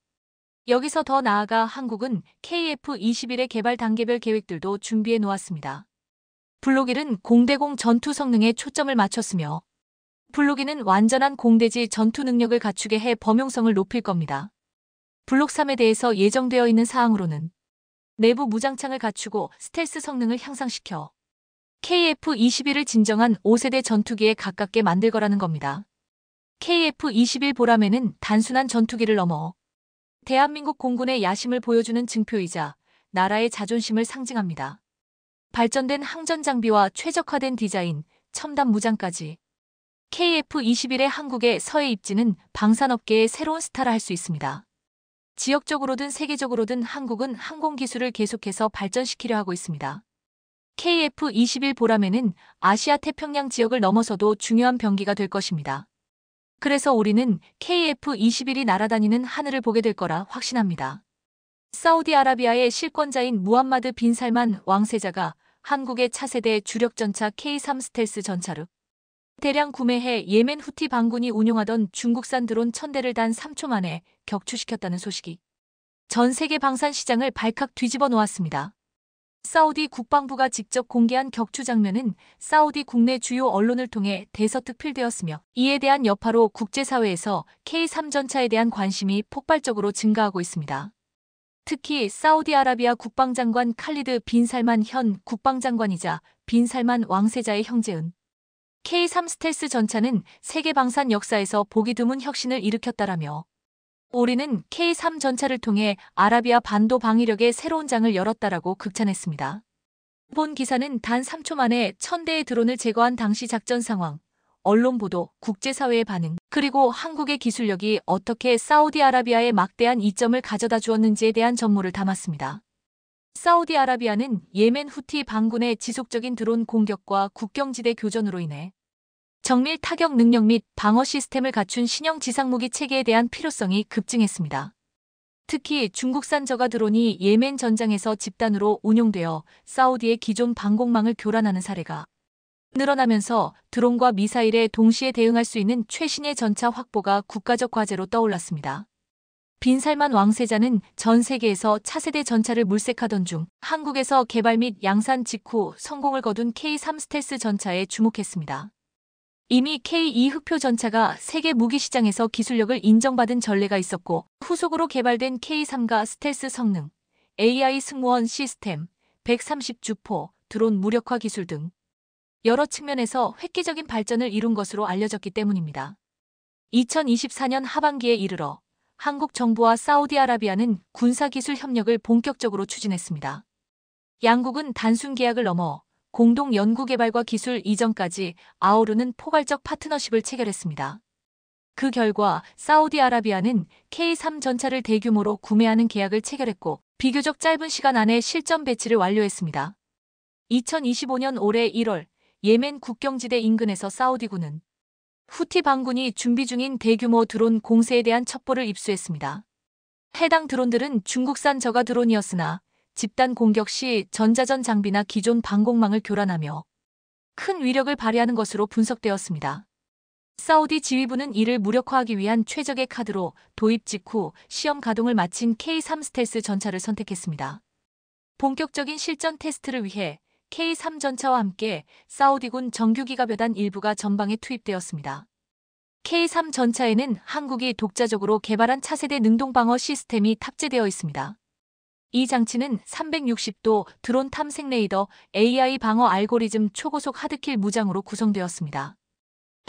여기서 더 나아가 한국은 KF-21의 개발 단계별 계획들도 준비해 놓았습니다. 블록1은 공대공 전투 성능에 초점을 맞췄으며 블록2는 완전한 공대지 전투 능력을 갖추게 해 범용성을 높일 겁니다. 블록3에 대해서 예정되어 있는 사항으로는 내부 무장창을 갖추고 스텔스 성능을 향상시켜 KF-21을 진정한 5세대 전투기에 가깝게 만들 거라는 겁니다. KF-21 보람에는 단순한 전투기를 넘어 대한민국 공군의 야심을 보여주는 증표이자 나라의 자존심을 상징합니다. 발전된 항전 장비와 최적화된 디자인, 첨단 무장까지 KF-21의 한국의 서해 입지는 방산업계의 새로운 스타라 할 수 있습니다. 지역적으로든 세계적으로든 한국은 항공기술을 계속해서 발전시키려 하고 있습니다. KF-21 보람에는 아시아 태평양 지역을 넘어서도 중요한 병기가 될 것입니다. 그래서 우리는 KF-21이 날아다니는 하늘을 보게 될 거라 확신합니다. 사우디아라비아의 실권자인 무함마드 빈 살만 왕세자가 한국의 차세대 주력전차 K3 스텔스 전차를 대량 구매해 예멘 후티 반군이 운용하던 중국산 드론 1000대를 단 3초 만에 격추시켰다는 소식이 전 세계 방산 시장을 발칵 뒤집어 놓았습니다. 사우디 국방부가 직접 공개한 격추 장면은 사우디 국내 주요 언론을 통해 대서특필되었으며 이에 대한 여파로 국제사회에서 K3 전차에 대한 관심이 폭발적으로 증가하고 있습니다. 특히 사우디아라비아 국방장관 칼리드 빈 살만 현 국방장관이자 빈 살만 왕세자의 형제은 K3 스텔스 전차는 세계 방산 역사에서 보기 드문 혁신을 일으켰다라며 우리는 K3 전차를 통해 아라비아 반도 방위력의 새로운 장을 열었다라고 극찬했습니다. 본 기사는 단 3초 만에 1000대의 드론을 제거한 당시 작전 상황, 언론 보도, 국제사회의 반응, 그리고 한국의 기술력이 어떻게 사우디아라비아에 막대한 이점을 가져다 주었는지에 대한 전모를 담았습니다. 사우디아라비아는 예멘 후티 반군의 지속적인 드론 공격과 국경지대 교전으로 인해 정밀 타격 능력 및 방어 시스템을 갖춘 신형 지상무기 체계에 대한 필요성이 급증했습니다. 특히 중국산 저가 드론이 예멘 전장에서 집단으로 운용되어 사우디의 기존 방공망을 교란하는 사례가 늘어나면서 드론과 미사일에 동시에 대응할 수 있는 최신의 전차 확보가 국가적 과제로 떠올랐습니다. 빈 살만 왕세자는 전 세계에서 차세대 전차를 물색하던 중 한국에서 개발 및 양산 직후 성공을 거둔 K3 스텔스 전차에 주목했습니다. 이미 K2 흑표 전차가 세계 무기 시장에서 기술력을 인정받은 전례가 있었고 후속으로 개발된 K3가 스텔스 성능, AI 승무원 시스템, 130 주포, 드론 무력화 기술 등 여러 측면에서 획기적인 발전을 이룬 것으로 알려졌기 때문입니다. 2024년 하반기에 이르러 한국 정부와 사우디아라비아는 군사기술 협력을 본격적으로 추진했습니다. 양국은 단순 계약을 넘어 공동 연구개발과 기술 이전까지 아우르는 포괄적 파트너십을 체결했습니다. 그 결과 사우디아라비아는 K3 전차를 대규모로 구매하는 계약을 체결했고 비교적 짧은 시간 안에 실전 배치를 완료했습니다. 2025년 올해 1월 예멘 국경지대 인근에서 사우디군은 후티 반군이 준비 중인 대규모 드론 공세에 대한 첩보를 입수했습니다. 해당 드론들은 중국산 저가 드론이었으나 집단 공격 시 전자전 장비나 기존 방공망을 교란하며 큰 위력을 발휘하는 것으로 분석되었습니다. 사우디 지휘부는 이를 무력화하기 위한 최적의 카드로 도입 직후 시험 가동을 마친 K3 스텔스 전차를 선택했습니다. 본격적인 실전 테스트를 위해 K3 전차와 함께 사우디군 정규기갑여단 일부가 전방에 투입되었습니다. K3 전차에는 한국이 독자적으로 개발한 차세대 능동방어 시스템이 탑재되어 있습니다. 이 장치는 360도 드론 탐색 레이더, AI 방어 알고리즘 초고속 하드킬 무장으로 구성되었습니다.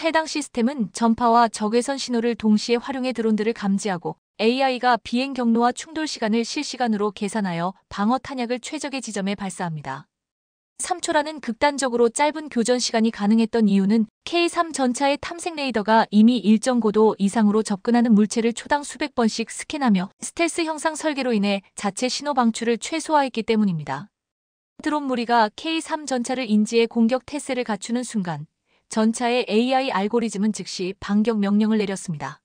해당 시스템은 전파와 적외선 신호를 동시에 활용해 드론들을 감지하고 AI가 비행 경로와 충돌 시간을 실시간으로 계산하여 방어 탄약을 최적의 지점에 발사합니다. 3초라는 극단적으로 짧은 교전 시간이 가능했던 이유는 K3 전차의 탐색 레이더가 이미 일정 고도 이상으로 접근하는 물체를 초당 수백 번씩 스캔하며 스텔스 형상 설계로 인해 자체 신호 방출을 최소화했기 때문입니다. 드론 무리가 K3 전차를 인지해 공격 태세를 갖추는 순간 전차의 AI 알고리즘은 즉시 반격 명령을 내렸습니다.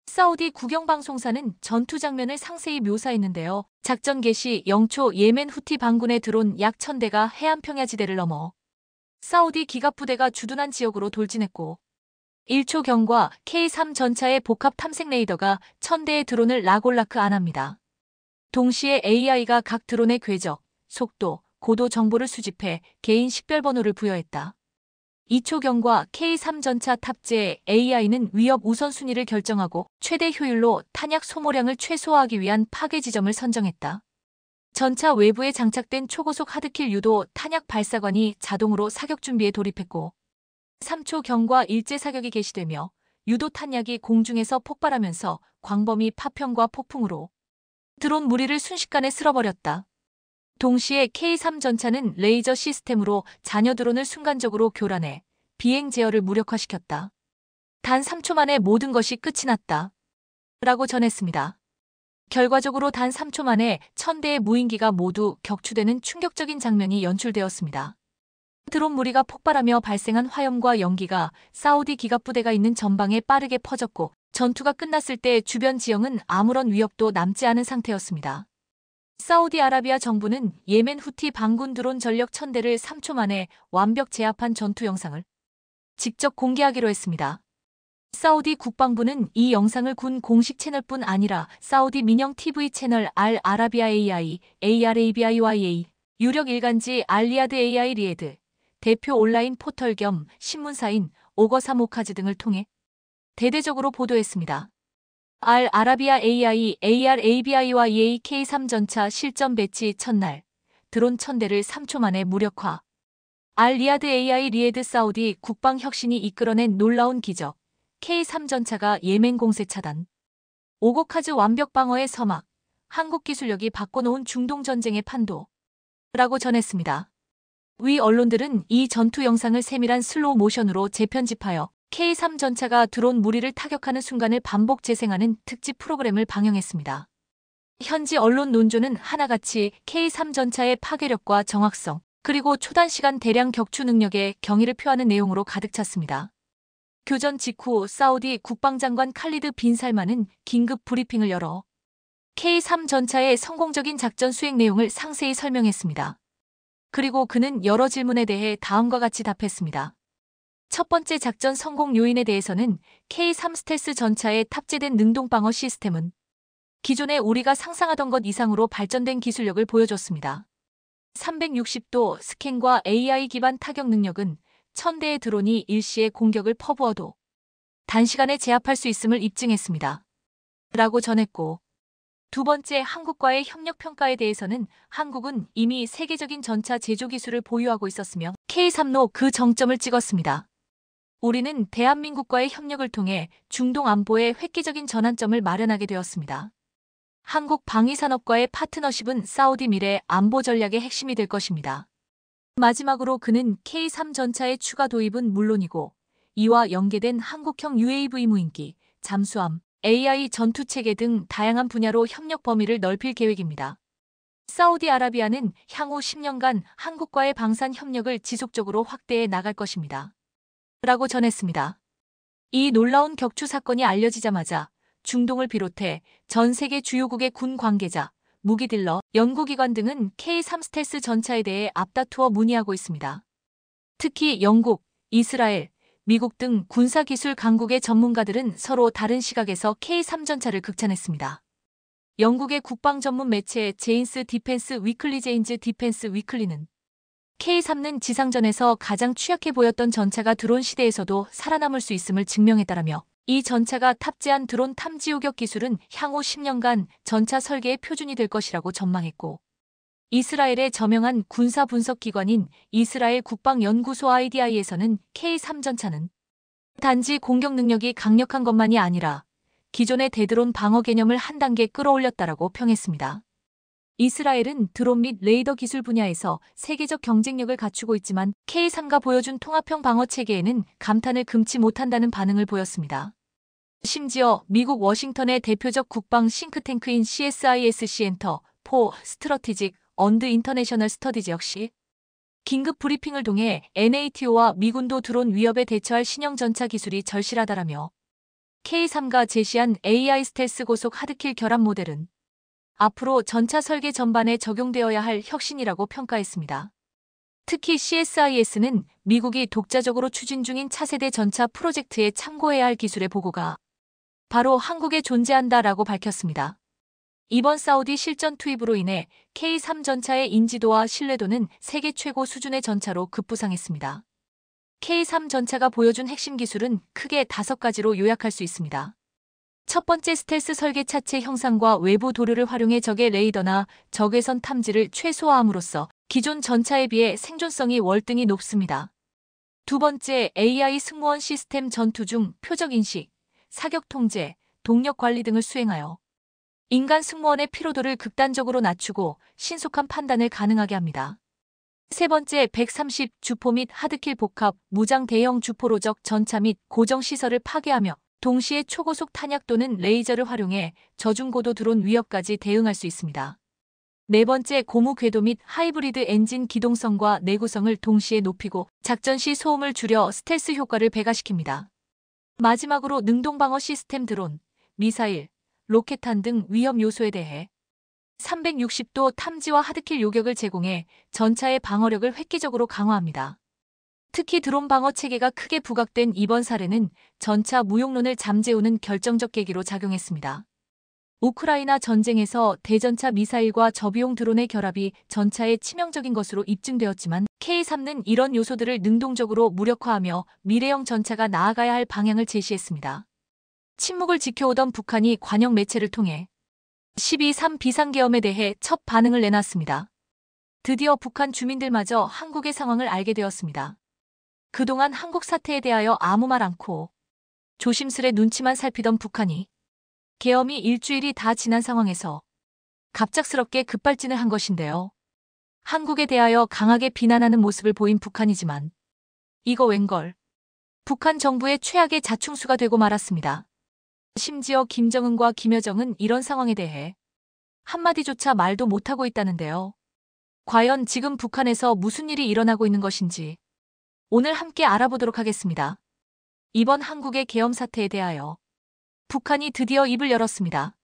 사우디 국영방송사는 전투 장면을 상세히 묘사했는데요. 작전 개시 0초 예멘 후티 반군의 드론 약 1000대가 해안평야지대를 넘어 사우디 기갑부대가 주둔한 지역으로 돌진했고 1초 경과 K3 전차의 복합 탐색 레이더가 1000대의 드론을 라골라크 안합니다. 동시에 AI가 각 드론의 궤적, 속도, 고도 정보를 수집해 개인 식별번호를 부여했다. 2초 경과 K3 전차 탑재 AI는 위협 우선순위를 결정하고 최대 효율로 탄약 소모량을 최소화하기 위한 파괴 지점을 선정했다. 전차 외부에 장착된 초고속 하드킬 유도 탄약 발사관이 자동으로 사격 준비에 돌입했고 3초 경과 일제 사격이 개시되며 유도 탄약이 공중에서 폭발하면서 광범위 파편과 폭풍으로 드론 무리를 순식간에 쓸어버렸다. 동시에 K3 전차는 레이저 시스템으로 잔여 드론을 순간적으로 교란해 비행 제어를 무력화시켰다. 단 3초 만에 모든 것이 끝이 났다. 라고 전했습니다. 결과적으로 단 3초 만에 1000대의 무인기가 모두 격추되는 충격적인 장면이 연출되었습니다. 드론 무리가 폭발하며 발생한 화염과 연기가 사우디 기갑부대가 있는 전방에 빠르게 퍼졌고 전투가 끝났을 때 주변 지형은 아무런 위협도 남지 않은 상태였습니다. 사우디아라비아 정부는 예멘 후티 반군 드론 전력 1000대를 3초 만에 완벽 제압한 전투 영상을 직접 공개하기로 했습니다. 사우디 국방부는 이 영상을 군 공식 채널뿐 아니라 사우디 민영 TV 채널 알 아라비아 AI, ARABIYA, 유력 일간지 알리아드 AI 리에드, 대표 온라인 포털 겸 신문사인 오거사 모카즈 등을 통해 대대적으로 보도했습니다. 알 아라비아 AI, ARABIYA K3 전차 실전 배치 첫날, 드론 1000대를 3초 만에 무력화. 알 리아드 AI 리에드 사우디 국방혁신이 이끌어낸 놀라운 기적. K3 전차가 예멘 공세 차단. 오고카즈 완벽 방어의 서막. 한국 기술력이 바꿔놓은 중동 전쟁의 판도. 라고 전했습니다. 위 언론들은 이 전투 영상을 세밀한 슬로우 모션으로 재편집하여 K3 전차가 드론 무리를 타격하는 순간을 반복 재생하는 특집 프로그램을 방영했습니다. 현지 언론 논조는 하나같이 K3 전차의 파괴력과 정확성, 그리고 초단시간 대량 격추 능력에 경의를 표하는 내용으로 가득 찼습니다. 교전 직후 사우디 국방장관 칼리드 빈 살만은 긴급 브리핑을 열어 K3 전차의 성공적인 작전 수행 내용을 상세히 설명했습니다. 그리고 그는 여러 질문에 대해 다음과 같이 답했습니다. 첫 번째 작전 성공 요인에 대해서는 K3 스텔스 전차에 탑재된 능동방어 시스템은 기존에 우리가 상상하던 것 이상으로 발전된 기술력을 보여줬습니다. 360도 스캔과 AI 기반 타격 능력은 1000대의 드론이 일시에 공격을 퍼부어도 단시간에 제압할 수 있음을 입증했습니다. 라고 전했고, 두 번째 한국과의 협력 평가에 대해서는 한국은 이미 세계적인 전차 제조 기술을 보유하고 있었으며 K3로 그 정점을 찍었습니다. 우리는 대한민국과의 협력을 통해 중동 안보에 획기적인 전환점을 마련하게 되었습니다. 한국 방위산업과의 파트너십은 사우디 미래 안보 전략의 핵심이 될 것입니다. 마지막으로 그는 K3 전차의 추가 도입은 물론이고 이와 연계된 한국형 UAV 무인기, 잠수함, AI 전투체계 등 다양한 분야로 협력 범위를 넓힐 계획입니다. 사우디아라비아는 향후 10년간 한국과의 방산 협력을 지속적으로 확대해 나갈 것입니다. 라고 전했습니다. 이 놀라운 격추 사건이 알려지자마자 중동을 비롯해 전 세계 주요국의 군 관계자, 무기 딜러, 연구기관 등은 K3 스텔스 전차에 대해 앞다투어 문의하고 있습니다. 특히 영국, 이스라엘, 미국 등 군사기술 강국의 전문가들은 서로 다른 시각에서 K3 전차를 극찬했습니다. 영국의 국방 전문 매체 제인스 디펜스 위클리 제인즈 디펜스 위클리는 K3는 지상전에서 가장 취약해 보였던 전차가 드론 시대에서도 살아남을 수 있음을 증명했다라며 이 전차가 탑재한 드론 탐지 요격 기술은 향후 10년간 전차 설계의 표준이 될 것이라고 전망했고 이스라엘의 저명한 군사 분석 기관인 이스라엘 국방연구소 IDI에서는 K3 전차는 단지 공격 능력이 강력한 것만이 아니라 기존의 대드론 방어 개념을 한 단계 끌어올렸다라고 평했습니다. 이스라엘은 드론 및 레이더 기술 분야에서 세계적 경쟁력을 갖추고 있지만 K3가 보여준 통합형 방어 체계에는 감탄을 금치 못한다는 반응을 보였습니다. 심지어 미국 워싱턴의 대표적 국방 싱크탱크인 CSIS 센터 포 스트러티직 언드 인터내셔널 스터디즈 역시 긴급 브리핑을 통해 NATO와 미군도 드론 위협에 대처할 신형 전차 기술이 절실하다라며 K3가 제시한 AI 스텔스 고속 하드킬 결합 모델은 앞으로 전차 설계 전반에 적용되어야 할 혁신이라고 평가했습니다. 특히 CSIS는 미국이 독자적으로 추진 중인 차세대 전차 프로젝트에 참고해야 할 기술의 보고가 바로 한국에 존재한다라고 밝혔습니다. 이번 사우디 실전 투입으로 인해 K3 전차의 인지도와 신뢰도는 세계 최고 수준의 전차로 급부상했습니다. K3 전차가 보여준 핵심 기술은 크게 5가지로 요약할 수 있습니다. 첫 번째, 스텔스 설계 차체 형상과 외부 도료를 활용해 적의 레이더나 적외선 탐지를 최소화함으로써 기존 전차에 비해 생존성이 월등히 높습니다. 두 번째, AI 승무원 시스템 전투 중 표적 인식, 사격 통제, 동력 관리 등을 수행하여 인간 승무원의 피로도를 극단적으로 낮추고 신속한 판단을 가능하게 합니다. 세 번째, 130 주포 및 하드킬 복합, 무장 대형 주포로적 전차 및 고정시설을 파괴하며 동시에 초고속 탄약 또는 레이저를 활용해 저중고도 드론 위협까지 대응할 수 있습니다. 네 번째, 고무 궤도 및 하이브리드 엔진 기동성과 내구성을 동시에 높이고 작전 시 소음을 줄여 스텔스 효과를 배가시킵니다. 마지막으로 능동방어 시스템 드론, 미사일, 로켓탄 등 위험 요소에 대해 360도 탐지와 하드킬 요격을 제공해 전차의 방어력을 획기적으로 강화합니다. 특히 드론 방어 체계가 크게 부각된 이번 사례는 전차 무용론을 잠재우는 결정적 계기로 작용했습니다. 우크라이나 전쟁에서 대전차 미사일과 저비용 드론의 결합이 전차에 치명적인 것으로 입증되었지만 K3는 이런 요소들을 능동적으로 무력화하며 미래형 전차가 나아가야 할 방향을 제시했습니다. 침묵을 지켜오던 북한이 관영 매체를 통해 12.3 비상계엄에 대해 첫 반응을 내놨습니다. 드디어 북한 주민들마저 한국의 상황을 알게 되었습니다. 그동안 한국 사태에 대하여 아무 말 않고 조심스레 눈치만 살피던 북한이 계엄이 일주일이 다 지난 상황에서 갑작스럽게 급발진을 한 것인데요. 한국에 대하여 강하게 비난하는 모습을 보인 북한이지만 이거 웬걸. 북한 정부의 최악의 자충수가 되고 말았습니다. 심지어 김정은과 김여정은 이런 상황에 대해 한마디조차 말도 못하고 있다는데요. 과연 지금 북한에서 무슨 일이 일어나고 있는 것인지 오늘 함께 알아보도록 하겠습니다. 이번 한국의 계엄 사태에 대하여 북한이 드디어 입을 열었습니다.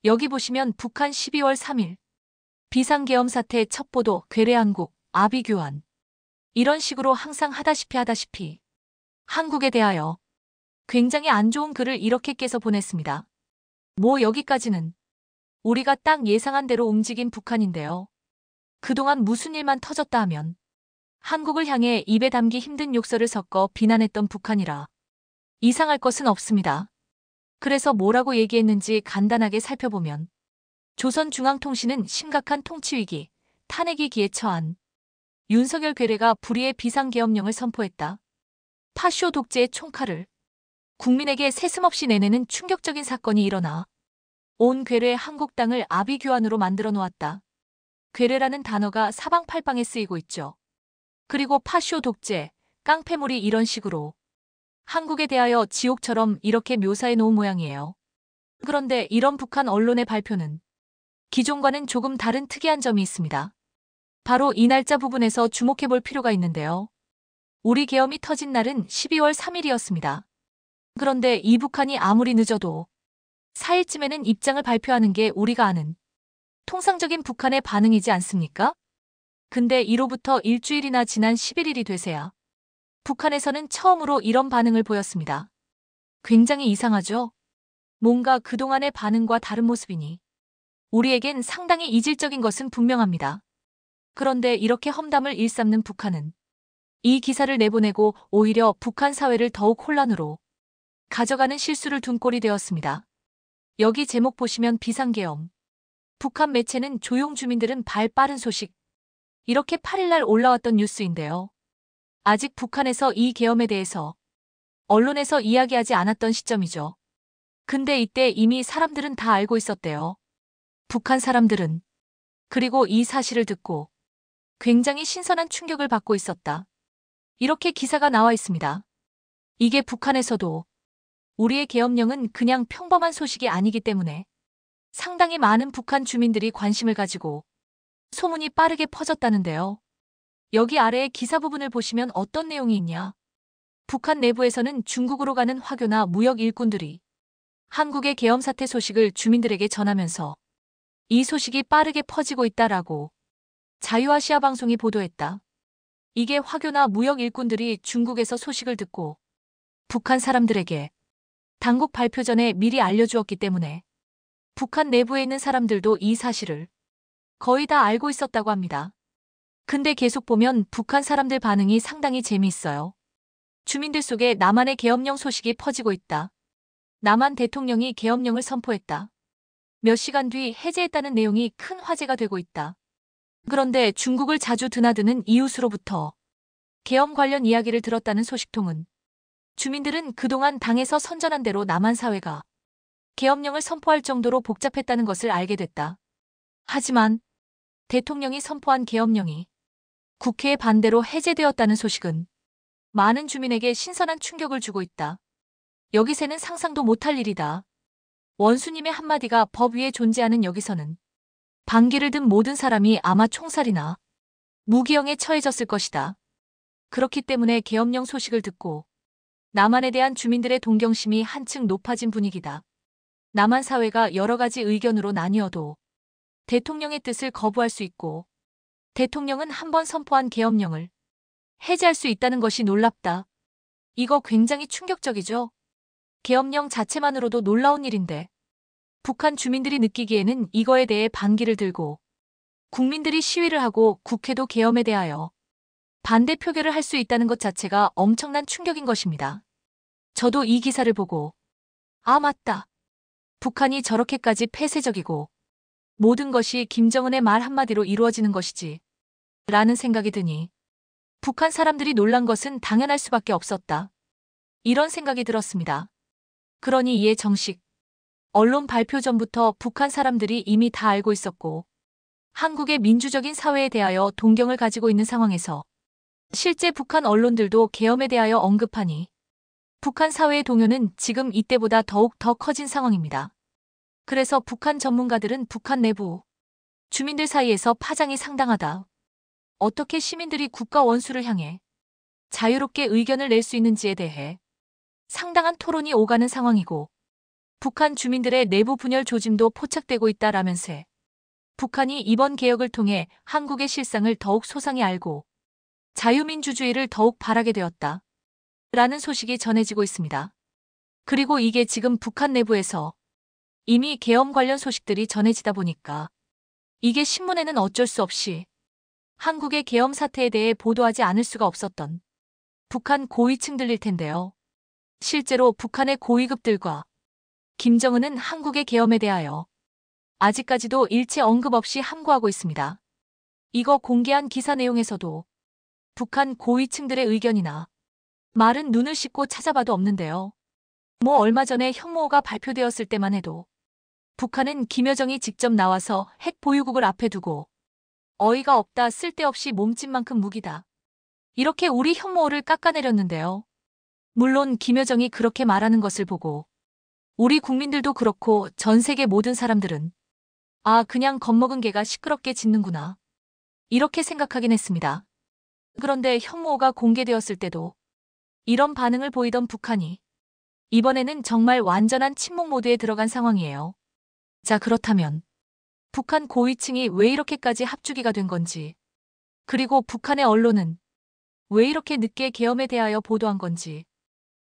여기 보시면 북한 12월 3일 비상계엄 사태 첫 보도 괴뢰한국 아비규환 이런 식으로 항상 하다시피 한국에 대하여 굉장히 안 좋은 글을 이렇게 깨서 보냈습니다. 뭐 여기까지는 우리가 딱 예상한 대로 움직인 북한인데요. 그동안 무슨 일만 터졌다 하면 한국을 향해 입에 담기 힘든 욕설을 섞어 비난했던 북한이라 이상할 것은 없습니다. 그래서 뭐라고 얘기했는지 간단하게 살펴보면 조선중앙통신은 심각한 통치위기, 탄핵위기에 처한 윤석열 괴뢰가 불의의 비상계엄령을 선포했다. 파쇼 독재의 총칼을 국민에게 세슴없이 내내는 충격적인 사건이 일어나 온 괴뢰 한국 땅을 아비규환으로 만들어 놓았다. 괴뢰라는 단어가 사방팔방에 쓰이고 있죠. 그리고 파쇼 독재, 깡패물이 이런 식으로 한국에 대하여 지옥처럼 이렇게 묘사해 놓은 모양이에요. 그런데 이런 북한 언론의 발표는 기존과는 조금 다른 특이한 점이 있습니다. 바로 이 날짜 부분에서 주목해 볼 필요가 있는데요. 우리 계엄이 터진 날은 12월 3일이었습니다. 그런데 이 북한이 아무리 늦어도 4일쯤에는 입장을 발표하는 게 우리가 아는 통상적인 북한의 반응이지 않습니까? 근데 이로부터 일주일이나 지난 11일이 되세야 북한에서는 처음으로 이런 반응을 보였습니다. 굉장히 이상하죠? 뭔가 그동안의 반응과 다른 모습이니 우리에겐 상당히 이질적인 것은 분명합니다. 그런데 이렇게 험담을 일삼는 북한은 이 기사를 내보내고 오히려 북한 사회를 더욱 혼란으로 가져가는 실수를 둔 꼴이 되었습니다. 여기 제목 보시면 비상계엄. 북한 매체는 조용 주민들은 발 빠른 소식. 이렇게 8일날 올라왔던 뉴스인데요. 아직 북한에서 이 계엄에 대해서 언론에서 이야기하지 않았던 시점이죠. 근데 이때 이미 사람들은 다 알고 있었대요. 북한 사람들은. 그리고 이 사실을 듣고 굉장히 신선한 충격을 받고 있었다. 이렇게 기사가 나와 있습니다. 이게 북한에서도 우리의 계엄령은 그냥 평범한 소식이 아니기 때문에 상당히 많은 북한 주민들이 관심을 가지고 소문이 빠르게 퍼졌다는데요. 여기 아래의 기사 부분을 보시면 어떤 내용이 있냐. 북한 내부에서는 중국으로 가는 화교나 무역 일꾼들이 한국의 계엄 사태 소식을 주민들에게 전하면서 이 소식이 빠르게 퍼지고 있다라고 자유아시아 방송이 보도했다. 이게 화교나 무역 일꾼들이 중국에서 소식을 듣고 북한 사람들에게 당국 발표 전에 미리 알려주었기 때문에 북한 내부에 있는 사람들도 이 사실을 거의 다 알고 있었다고 합니다. 근데 계속 보면 북한 사람들 반응이 상당히 재미있어요. 주민들 속에 남한의 계엄령 소식이 퍼지고 있다. 남한 대통령이 계엄령을 선포했다. 몇 시간 뒤 해제했다는 내용이 큰 화제가 되고 있다. 그런데 중국을 자주 드나드는 이웃으로부터 계엄 관련 이야기를 들었다는 소식통은 주민들은 그동안 당에서 선전한 대로 남한 사회가 계엄령을 선포할 정도로 복잡했다는 것을 알게 됐다. 하지만 대통령이 선포한 계엄령이 국회의 반대로 해제되었다는 소식은 많은 주민에게 신선한 충격을 주고 있다. 여기서는 상상도 못할 일이다. 원수님의 한마디가 법 위에 존재하는 여기서는 방귀를 든 모든 사람이 아마 총살이나 무기형에 처해졌을 것이다. 그렇기 때문에 계엄령 소식을 듣고 남한에 대한 주민들의 동경심이 한층 높아진 분위기다. 남한 사회가 여러 가지 의견으로 나뉘어도 대통령의 뜻을 거부할 수 있고 대통령은 한번 선포한 계엄령을 해제할 수 있다는 것이 놀랍다. 이거 굉장히 충격적이죠? 계엄령 자체만으로도 놀라운 일인데 북한 주민들이 느끼기에는 이거에 대해 반기를 들고 국민들이 시위를 하고 국회도 계엄에 대하여 반대 표결을 할 수 있다는 것 자체가 엄청난 충격인 것입니다. 저도 이 기사를 보고 아 맞다. 북한이 저렇게까지 폐쇄적이고 모든 것이 김정은의 말 한마디로 이루어지는 것이지 라는 생각이 드니 북한 사람들이 놀란 것은 당연할 수밖에 없었다. 이런 생각이 들었습니다. 그러니 이에 정식 언론 발표 전부터 북한 사람들이 이미 다 알고 있었고 한국의 민주적인 사회에 대하여 동경을 가지고 있는 상황에서 실제 북한 언론들도 계엄에 대하여 언급하니 북한 사회의 동요는 지금 이때보다 더욱 더 커진 상황입니다. 그래서 북한 전문가들은 북한 내부 주민들 사이에서 파장이 상당하다. 어떻게 시민들이 국가 원수를 향해 자유롭게 의견을 낼 수 있는지에 대해 상당한 토론이 오가는 상황이고 북한 주민들의 내부 분열 조짐도 포착되고 있다라면서 북한이 이번 개혁을 통해 한국의 실상을 더욱 소상히 알고 자유민주주의를 더욱 바라게 되었다. 라는 소식이 전해지고 있습니다. 그리고 이게 지금 북한 내부에서 이미 계엄 관련 소식들이 전해지다 보니까 이게 신문에는 어쩔 수 없이 한국의 계엄 사태에 대해 보도하지 않을 수가 없었던 북한 고위층들일 텐데요. 실제로 북한의 고위급들과 김정은은 한국의 계엄에 대하여 아직까지도 일체 언급 없이 함구하고 있습니다. 이거 공개한 기사 내용에서도 북한 고위층들의 의견이나 말은 눈을 씻고 찾아봐도 없는데요. 뭐 얼마 전에 현무호가 발표되었을 때만 해도 북한은 김여정이 직접 나와서 핵 보유국을 앞에 두고 어이가 없다, 쓸데없이 몸집만큼 무기다, 이렇게 우리 현무호를 깎아내렸는데요. 물론 김여정이 그렇게 말하는 것을 보고 우리 국민들도 그렇고 전 세계 모든 사람들은 아, 그냥 겁먹은 개가 시끄럽게 짖는구나, 이렇게 생각하긴 했습니다. 그런데 현무호가 공개되었을 때도 이런 반응을 보이던 북한이 이번에는 정말 완전한 침묵 모드에 들어간 상황이에요. 자, 그렇다면 북한 고위층이 왜 이렇게까지 합주기가 된 건지, 그리고 북한의 언론은 왜 이렇게 늦게 계엄에 대하여 보도한 건지,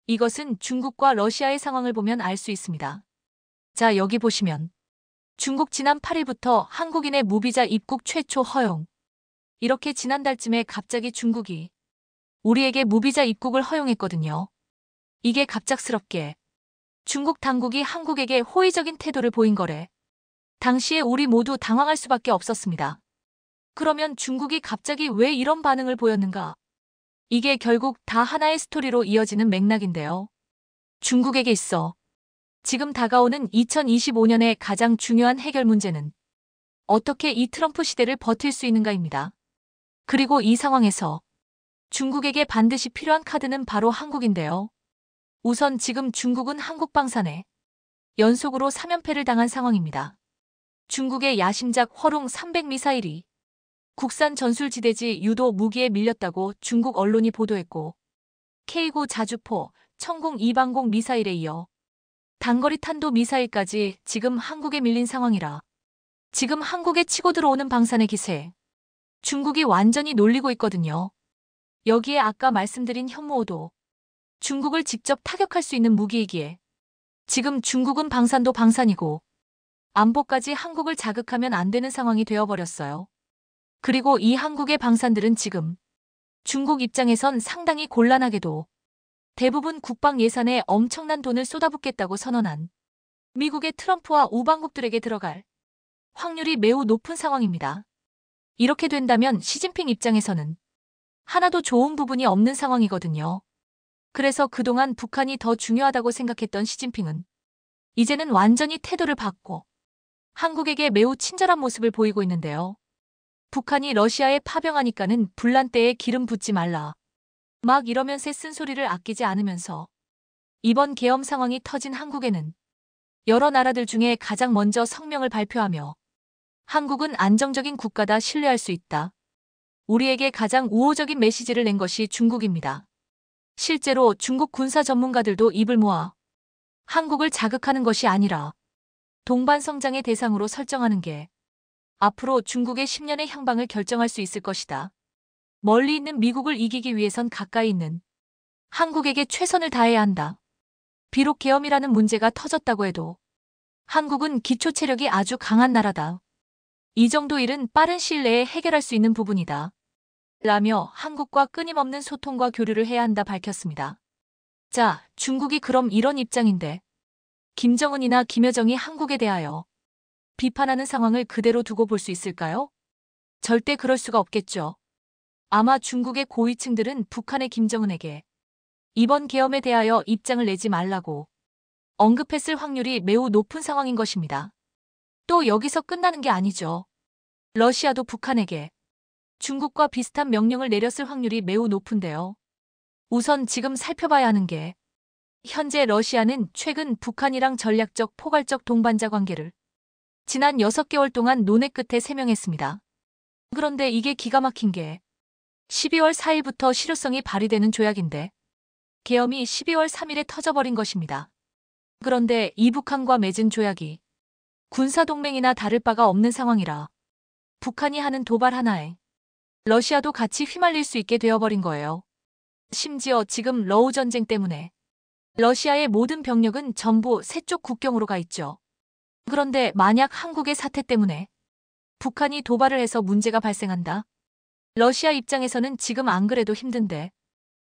이것은 중국과 러시아의 상황을 보면 알 수 있습니다. 자, 여기 보시면 중국 지난 8일부터 한국인의 무비자 입국 최초 허용, 이렇게 지난달쯤에 갑자기 중국이 우리에게 무비자 입국을 허용했거든요. 이게 갑작스럽게 중국 당국이 한국에게 호의적인 태도를 보인 거래. 당시에 우리 모두 당황할 수밖에 없었습니다. 그러면 중국이 갑자기 왜 이런 반응을 보였는가? 이게 결국 다 하나의 스토리로 이어지는 맥락인데요. 중국에게 있어 지금 다가오는 2025년의 가장 중요한 해결 문제는 어떻게 이 트럼프 시대를 버틸 수 있는가입니다. 그리고 이 상황에서 중국에게 반드시 필요한 카드는 바로 한국인데요. 우선 지금 중국은 한국 방산에 연속으로 3연패를 당한 상황입니다. 중국의 야심작 화룡 300 미사일이 국산 전술지대지 유도 무기에 밀렸다고 중국 언론이 보도했고, K9 자주포, 천공 이방공 미사일에 이어 단거리 탄도 미사일까지 지금 한국에 밀린 상황이라 지금 한국에 치고 들어오는 방산의 기세, 중국이 완전히 놀리고 있거든요. 여기에 아까 말씀드린 현무호도 중국을 직접 타격할 수 있는 무기이기에 지금 중국은 방산도 방산이고 안보까지 한국을 자극하면 안 되는 상황이 되어버렸어요. 그리고 이 한국의 방산들은 지금 중국 입장에선 상당히 곤란하게도 대부분 국방 예산에 엄청난 돈을 쏟아붓겠다고 선언한 미국의 트럼프와 우방국들에게 들어갈 확률이 매우 높은 상황입니다. 이렇게 된다면 시진핑 입장에서는 하나도 좋은 부분이 없는 상황이거든요. 그래서 그동안 북한이 더 중요하다고 생각했던 시진핑은 이제는 완전히 태도를 바꿔 한국에게 매우 친절한 모습을 보이고 있는데요. 북한이 러시아에 파병하니까는 불난대에 기름 붓지 말라, 막 이러면서 쓴소리를 아끼지 않으면서 이번 계엄 상황이 터진 한국에는 여러 나라들 중에 가장 먼저 성명을 발표하며 한국은 안정적인 국가다, 신뢰할 수 있다, 우리에게 가장 우호적인 메시지를 낸 것이 중국입니다. 실제로 중국 군사 전문가들도 입을 모아 한국을 자극하는 것이 아니라 동반 성장의 대상으로 설정하는 게 앞으로 중국의 10년의 향방을 결정할 수 있을 것이다. 멀리 있는 미국을 이기기 위해선 가까이 있는 한국에게 최선을 다해야 한다. 비록 계엄이라는 문제가 터졌다고 해도 한국은 기초 체력이 아주 강한 나라다. 이 정도 일은 빠른 시일 내에 해결할 수 있는 부분이다, 라며 한국과 끊임없는 소통과 교류를 해야 한다 밝혔습니다. 자, 중국이 그럼 이런 입장인데 김정은이나 김여정이 한국에 대하여 비판하는 상황을 그대로 두고 볼 수 있을까요? 절대 그럴 수가 없겠죠. 아마 중국의 고위층들은 북한의 김정은에게 이번 계엄에 대하여 입장을 내지 말라고 언급했을 확률이 매우 높은 상황인 것입니다. 또 여기서 끝나는 게 아니죠. 러시아도 북한에게 중국과 비슷한 명령을 내렸을 확률이 매우 높은데요. 우선 지금 살펴봐야 하는 게 현재 러시아는 최근 북한이랑 전략적 포괄적 동반자 관계를 지난 6개월 동안 논의 끝에 세명했습니다. 그런데 이게 기가 막힌 게 12월 4일부터 실효성이 발휘되는 조약인데 계엄이 12월 3일에 터져버린 것입니다. 그런데 이 북한과 맺은 조약이 군사동맹이나 다를 바가 없는 상황이라 북한이 하는 도발 하나에 러시아도 같이 휘말릴 수 있게 되어버린 거예요. 심지어 지금 러우 전쟁 때문에 러시아의 모든 병력은 전부 서쪽 국경으로 가 있죠. 그런데 만약 한국의 사태 때문에 북한이 도발을 해서 문제가 발생한다? 러시아 입장에서는 지금 안 그래도 힘든데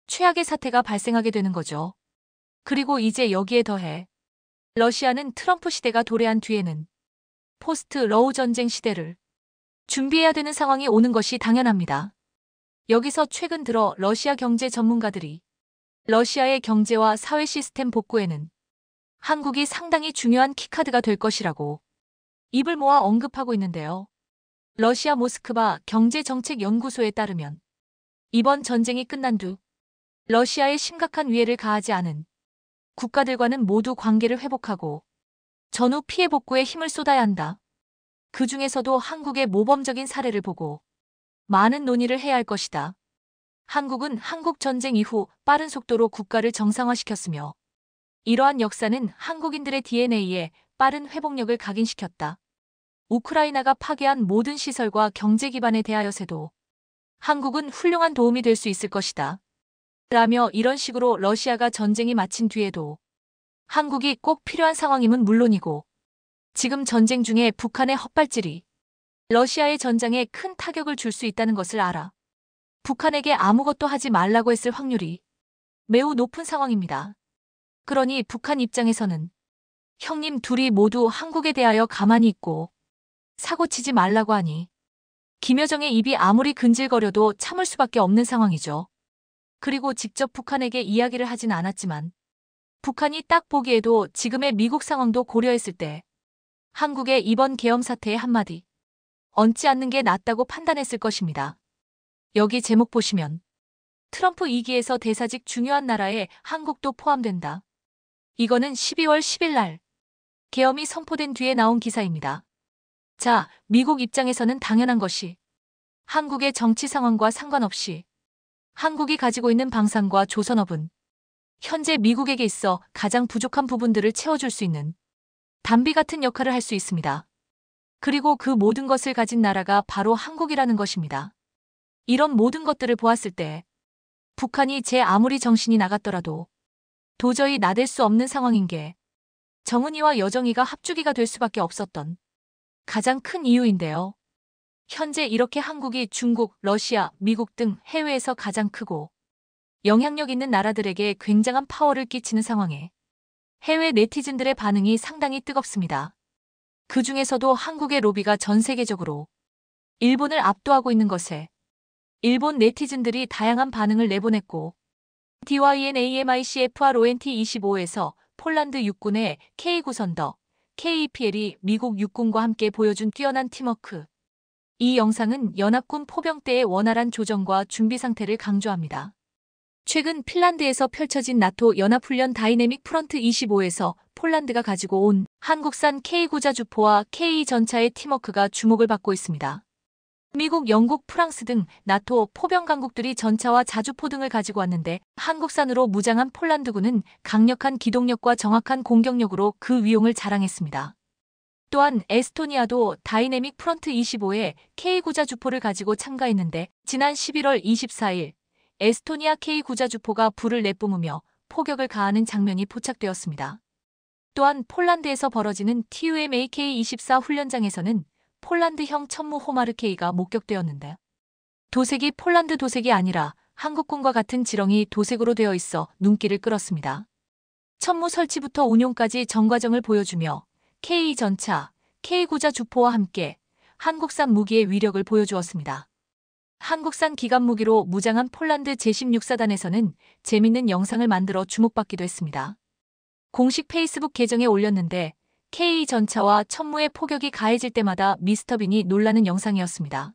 최악의 사태가 발생하게 되는 거죠. 그리고 이제 여기에 더해 러시아는 트럼프 시대가 도래한 뒤에는 포스트 러우 전쟁 시대를 준비해야 되는 상황이 오는 것이 당연합니다. 여기서 최근 들어 러시아 경제 전문가들이 러시아의 경제와 사회 시스템 복구에는 한국이 상당히 중요한 키카드가 될 것이라고 입을 모아 언급하고 있는데요. 러시아 모스크바 경제정책연구소에 따르면 이번 전쟁이 끝난 뒤 러시아에 심각한 위해를 가하지 않은 국가들과는 모두 관계를 회복하고 전후 피해 복구에 힘을 쏟아야 한다. 그 중에서도 한국의 모범적인 사례를 보고 많은 논의를 해야 할 것이다. 한국은 한국 전쟁 이후 빠른 속도로 국가를 정상화시켰으며 이러한 역사는 한국인들의 DNA에 빠른 회복력을 각인시켰다. 우크라이나가 파괴한 모든 시설과 경제 기반에 대하여서도 한국은 훌륭한 도움이 될 수 있을 것이다. 라며 이런 식으로 러시아가 전쟁이 마친 뒤에도 한국이 꼭 필요한 상황임은 물론이고 지금 전쟁 중에 북한의 헛발질이 러시아의 전장에 큰 타격을 줄 수 있다는 것을 알아 북한에게 아무것도 하지 말라고 했을 확률이 매우 높은 상황입니다. 그러니 북한 입장에서는 형님 둘이 모두 한국에 대하여 가만히 있고 사고치지 말라고 하니 김여정의 입이 아무리 근질거려도 참을 수밖에 없는 상황이죠. 그리고 직접 북한에게 이야기를 하진 않았지만 북한이 딱 보기에도 지금의 미국 상황도 고려했을 때 한국의 이번 계엄 사태에 한마디 얹지 않는 게 낫다고 판단했을 것입니다. 여기 제목 보시면 트럼프 2기에서 대사직 중요한 나라에 한국도 포함된다. 이거는 12월 10일 날 계엄이 선포된 뒤에 나온 기사입니다. 자, 미국 입장에서는 당연한 것이 한국의 정치 상황과 상관없이 한국이 가지고 있는 방산과 조선업은 현재 미국에게 있어 가장 부족한 부분들을 채워줄 수 있는 담비 같은 역할을 할 수 있습니다. 그리고 그 모든 것을 가진 나라가 바로 한국이라는 것입니다. 이런 모든 것들을 보았을 때 북한이 제 아무리 정신이 나갔더라도 도저히 나댈 수 없는 상황인 게 정은이와 여정이가 합주기가 될 수밖에 없었던 가장 큰 이유인데요. 현재 이렇게 한국이 중국, 러시아, 미국 등 해외에서 가장 크고 영향력 있는 나라들에게 굉장한 파워를 끼치는 상황에 해외 네티즌들의 반응이 상당히 뜨겁습니다. 그 중에서도 한국의 로비가 전 세계적으로 일본을 압도하고 있는 것에 일본 네티즌들이 다양한 반응을 내보냈고 DYNAMICFRONT25에서 폴란드 육군의 K9선더 KEPL이 미국 육군과 함께 보여준 뛰어난 팀워크. 이 영상은 연합군 포병대의 원활한 조정과 준비 상태를 강조합니다. 최근 핀란드에서 펼쳐진 나토 연합훈련 다이내믹 프런트 25에서 폴란드가 가지고 온 한국산 K9자 주포와 K 전차의 팀워크가 주목을 받고 있습니다. 미국, 영국, 프랑스 등 나토 포병 강국들이 전차와 자주포 등을 가지고 왔는데 한국산으로 무장한 폴란드군은 강력한 기동력과 정확한 공격력으로 그 위용을 자랑했습니다. 또한 에스토니아도 다이내믹 프런트 25에 K9자 주포를 가지고 참가했는데 지난 11월 24일 에스토니아 K9자 주포가 불을 내뿜으며 포격을 가하는 장면이 포착되었습니다. 또한 폴란드에서 벌어지는 TUMA K24 훈련장에서는 폴란드형 천무 호마르 K가 목격되었는데 도색이 폴란드 도색이 아니라 한국군과 같은 지렁이 도색으로 되어 있어 눈길을 끌었습니다. 천무 설치부터 운용까지 전 과정을 보여주며 K 전차, K9자 주포와 함께 한국산 무기의 위력을 보여주었습니다. 한국산 기갑 무기로 무장한 폴란드 제16사단에서는 재밌는 영상을 만들어 주목받기도 했습니다. 공식 페이스북 계정에 올렸는데 K 전차와 천무의 포격이 가해질 때마다 미스터 빈이 놀라는 영상이었습니다.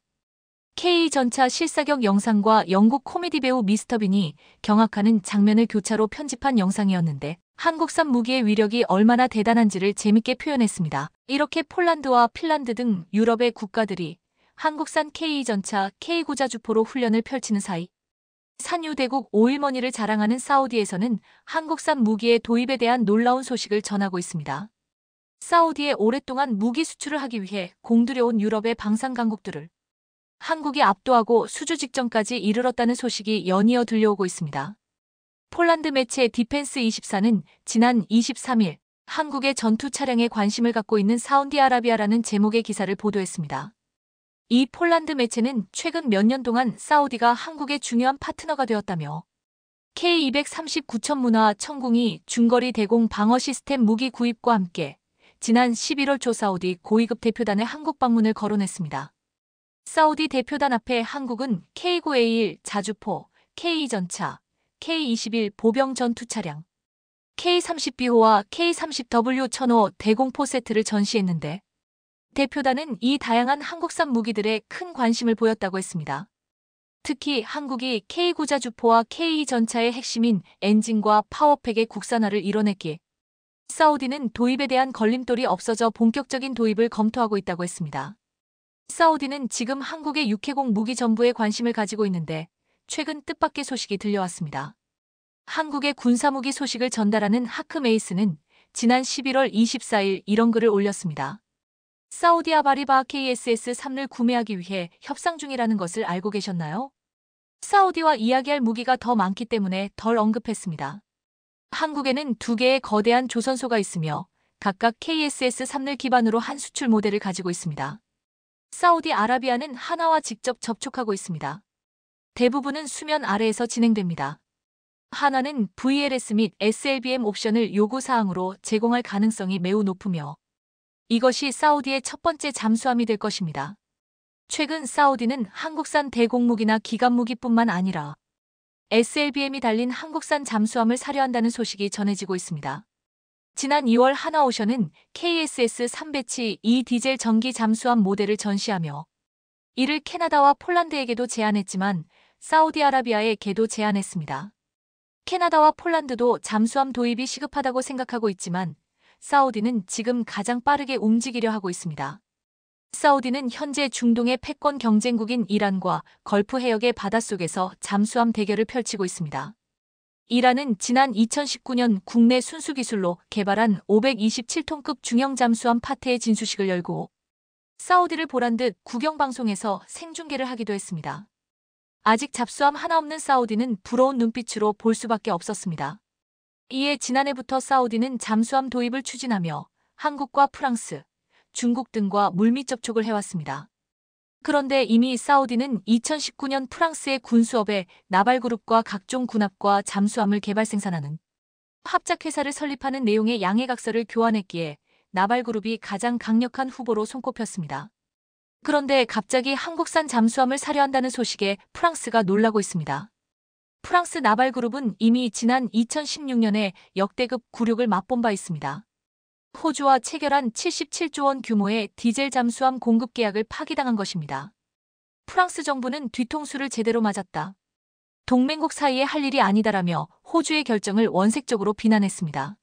K 전차 실사격 영상과 영국 코미디 배우 미스터 빈이 경악하는 장면을 교차로 편집한 영상이었는데 한국산 무기의 위력이 얼마나 대단한지를 재밌게 표현했습니다. 이렇게 폴란드와 핀란드 등 유럽의 국가들이 한국산 K 전차 K9자 주포로 훈련을 펼치는 사이 산유대국 오일머니를 자랑하는 사우디에서는 한국산 무기의 도입에 대한 놀라운 소식을 전하고 있습니다. 사우디에 오랫동안 무기 수출을 하기 위해 공들여온 유럽의 방산 강국들을 한국이 압도하고 수주 직전까지 이르렀다는 소식이 연이어 들려오고 있습니다. 폴란드 매체 디펜스24는 지난 23일 한국의 전투 차량에 관심을 갖고 있는 사우디아라비아라는 제목의 기사를 보도했습니다. 이 폴란드 매체는 최근 몇 년 동안 사우디가 한국의 중요한 파트너가 되었다며 K239 천무나 천궁이 중거리 대공 방어 시스템 무기 구입과 함께 지난 11월 초 사우디 고위급 대표단의 한국 방문을 거론했습니다. 사우디 대표단 앞에 한국은 K9A1 자주포, K2전차, K21 보병 전투 차량, K30B호와 K30W1005 대공포 세트를 전시했는데 대표단은 이 다양한 한국산 무기들에 큰 관심을 보였다고 했습니다. 특히 한국이 K9 자주포와 K2 전차의 핵심인 엔진과 파워팩의 국산화를 이뤄냈기에 사우디는 도입에 대한 걸림돌이 없어져 본격적인 도입을 검토하고 있다고 했습니다. 사우디는 지금 한국의 육해공 무기 전부에 관심을 가지고 있는데 최근 뜻밖의 소식이 들려왔습니다. 한국의 군사무기 소식을 전달하는 하크메이스는 지난 11월 24일 이런 글을 올렸습니다. 사우디아바리바 KSS-3를 구매하기 위해 협상 중이라는 것을 알고 계셨나요? 사우디와 이야기할 무기가 더 많기 때문에 덜 언급했습니다. 한국에는 두 개의 거대한 조선소가 있으며 각각 KSS-3를 기반으로 한 수출 모델을 가지고 있습니다. 사우디아라비아는 하나와 직접 접촉하고 있습니다. 대부분은 수면 아래에서 진행됩니다. 하나는 VLS 및 SLBM 옵션을 요구사항으로 제공할 가능성이 매우 높으며 이것이 사우디의 첫 번째 잠수함이 될 것입니다. 최근 사우디는 한국산 대공무기나 기갑무기뿐만 아니라 SLBM이 달린 한국산 잠수함을 사려 한다는 소식이 전해지고 있습니다. 지난 2월 하나오션은 KSS-3 배치 2 디젤 전기 잠수함 모델을 전시하며 이를 캐나다와 폴란드에게도 제안했지만 사우디아라비아에게도 제안했습니다. 캐나다와 폴란드도 잠수함 도입이 시급하다고 생각하고 있지만 사우디는 지금 가장 빠르게 움직이려 하고 있습니다. 사우디는 현재 중동의 패권 경쟁국인 이란과 걸프 해역의 바닷속에서 잠수함 대결을 펼치고 있습니다. 이란은 지난 2019년 국내 순수기술로 개발한 527톤급 중형 잠수함 파테의 진수식을 열고 사우디를 보란 듯 국영방송에서 생중계를 하기도 했습니다. 아직 잡수함 하나 없는 사우디는 부러운 눈빛으로 볼 수밖에 없었습니다. 이에 지난해부터 사우디는 잠수함 도입을 추진하며 한국과 프랑스, 중국 등과 물밑 접촉을 해왔습니다. 그런데 이미 사우디는 2019년 프랑스의 군수업에 나발그룹과 각종 군함과 잠수함을 개발 생산하는 합작회사를 설립하는 내용의 양해각서를 교환했기에 나발그룹이 가장 강력한 후보로 손꼽혔습니다. 그런데 갑자기 한국산 잠수함을 사려 한다는 소식에 프랑스가 놀라고 있습니다. 프랑스 나발그룹은 이미 지난 2016년에 역대급 굴욕을 맛본 바 있습니다. 호주와 체결한 77조 원 규모의 디젤 잠수함 공급 계약을 파기당한 것입니다. 프랑스 정부는 뒤통수를 제대로 맞았다. 동맹국 사이에 할 일이 아니다라며 호주의 결정을 원색적으로 비난했습니다.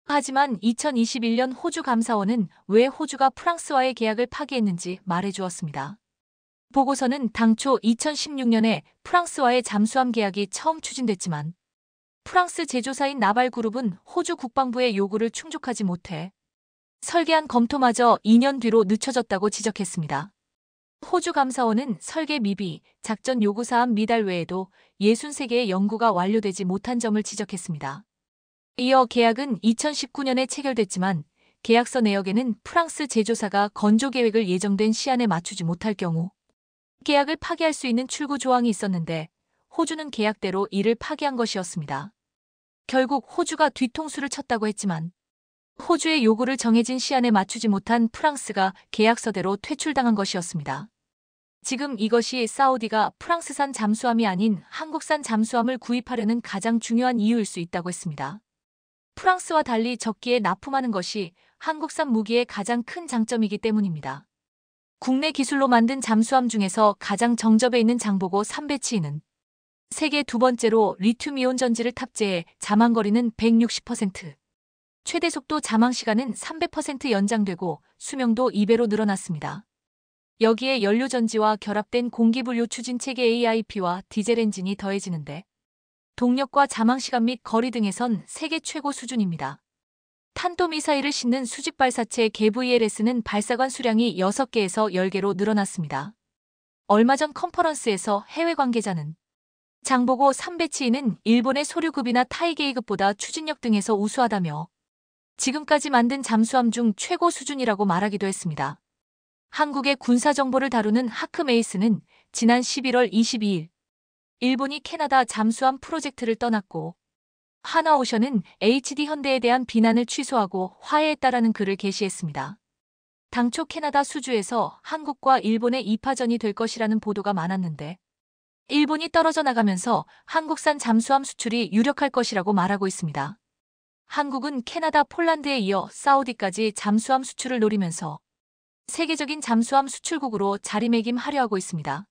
하지만 2021년 호주 감사원은 왜 호주가 프랑스와의 계약을 파기했는지 말해주었습니다. 보고서는 당초 2016년에 프랑스와의 잠수함 계약이 처음 추진됐지만 프랑스 제조사인 나발그룹은 호주 국방부의 요구를 충족하지 못해 설계한 검토마저 2년 뒤로 늦춰졌다고 지적했습니다. 호주 감사원은 설계 미비, 작전 요구사항 미달 외에도 63개의 연구가 완료되지 못한 점을 지적했습니다. 이어 계약은 2019년에 체결됐지만 계약서 내역에는 프랑스 제조사가 건조 계획을 예정된 시한에 맞추지 못할 경우 계약을 파기할 수 있는 출구 조항이 있었는데 호주는 계약대로 이를 파기한 것이었습니다. 결국 호주가 뒤통수를 쳤다고 했지만 호주의 요구를 정해진 시한에 맞추지 못한 프랑스가 계약서대로 퇴출당한 것이었습니다. 지금 이것이 사우디가 프랑스산 잠수함이 아닌 한국산 잠수함을 구입하려는 가장 중요한 이유일 수 있다고 했습니다. 프랑스와 달리 적기에 납품하는 것이 한국산 무기의 가장 큰 장점이기 때문입니다. 국내 기술로 만든 잠수함 중에서 가장 정접해 있는 장보고 3배치는 세계 두 번째로 리튬이온 전지를 탑재해 자망거리는 160%, 최대 속도 자망 시간은 300% 연장되고 수명도 2배로 늘어났습니다. 여기에 연료전지와 결합된 공기분류 추진체계 AIP와 디젤 엔진이 더해지는데 동력과 자망시간 및 거리 등에선 세계 최고 수준입니다. 탄도미사일을 싣는 수직발사체 KVLS는 발사관 수량이 6개에서 10개로 늘어났습니다. 얼마 전 컨퍼런스에서 해외 관계자는 장보고 3배치는 일본의 소류급이나 타이게이급보다 추진력 등에서 우수하다며 지금까지 만든 잠수함 중 최고 수준이라고 말하기도 했습니다. 한국의 군사정보를 다루는 하크메이스는 지난 11월 22일 일본이 캐나다 잠수함 프로젝트를 떠났고 하나오션은 HD 현대에 대한 비난을 취소하고 화해했다라는 글을 게시했습니다. 당초 캐나다 수주에서 한국과 일본의 2파전이 될 것이라는 보도가 많았는데 일본이 떨어져 나가면서 한국산 잠수함 수출이 유력할 것이라고 말하고 있습니다. 한국은 캐나다, 폴란드에 이어 사우디까지 잠수함 수출을 노리면서 세계적인 잠수함 수출국으로 자리매김하려 하고 있습니다.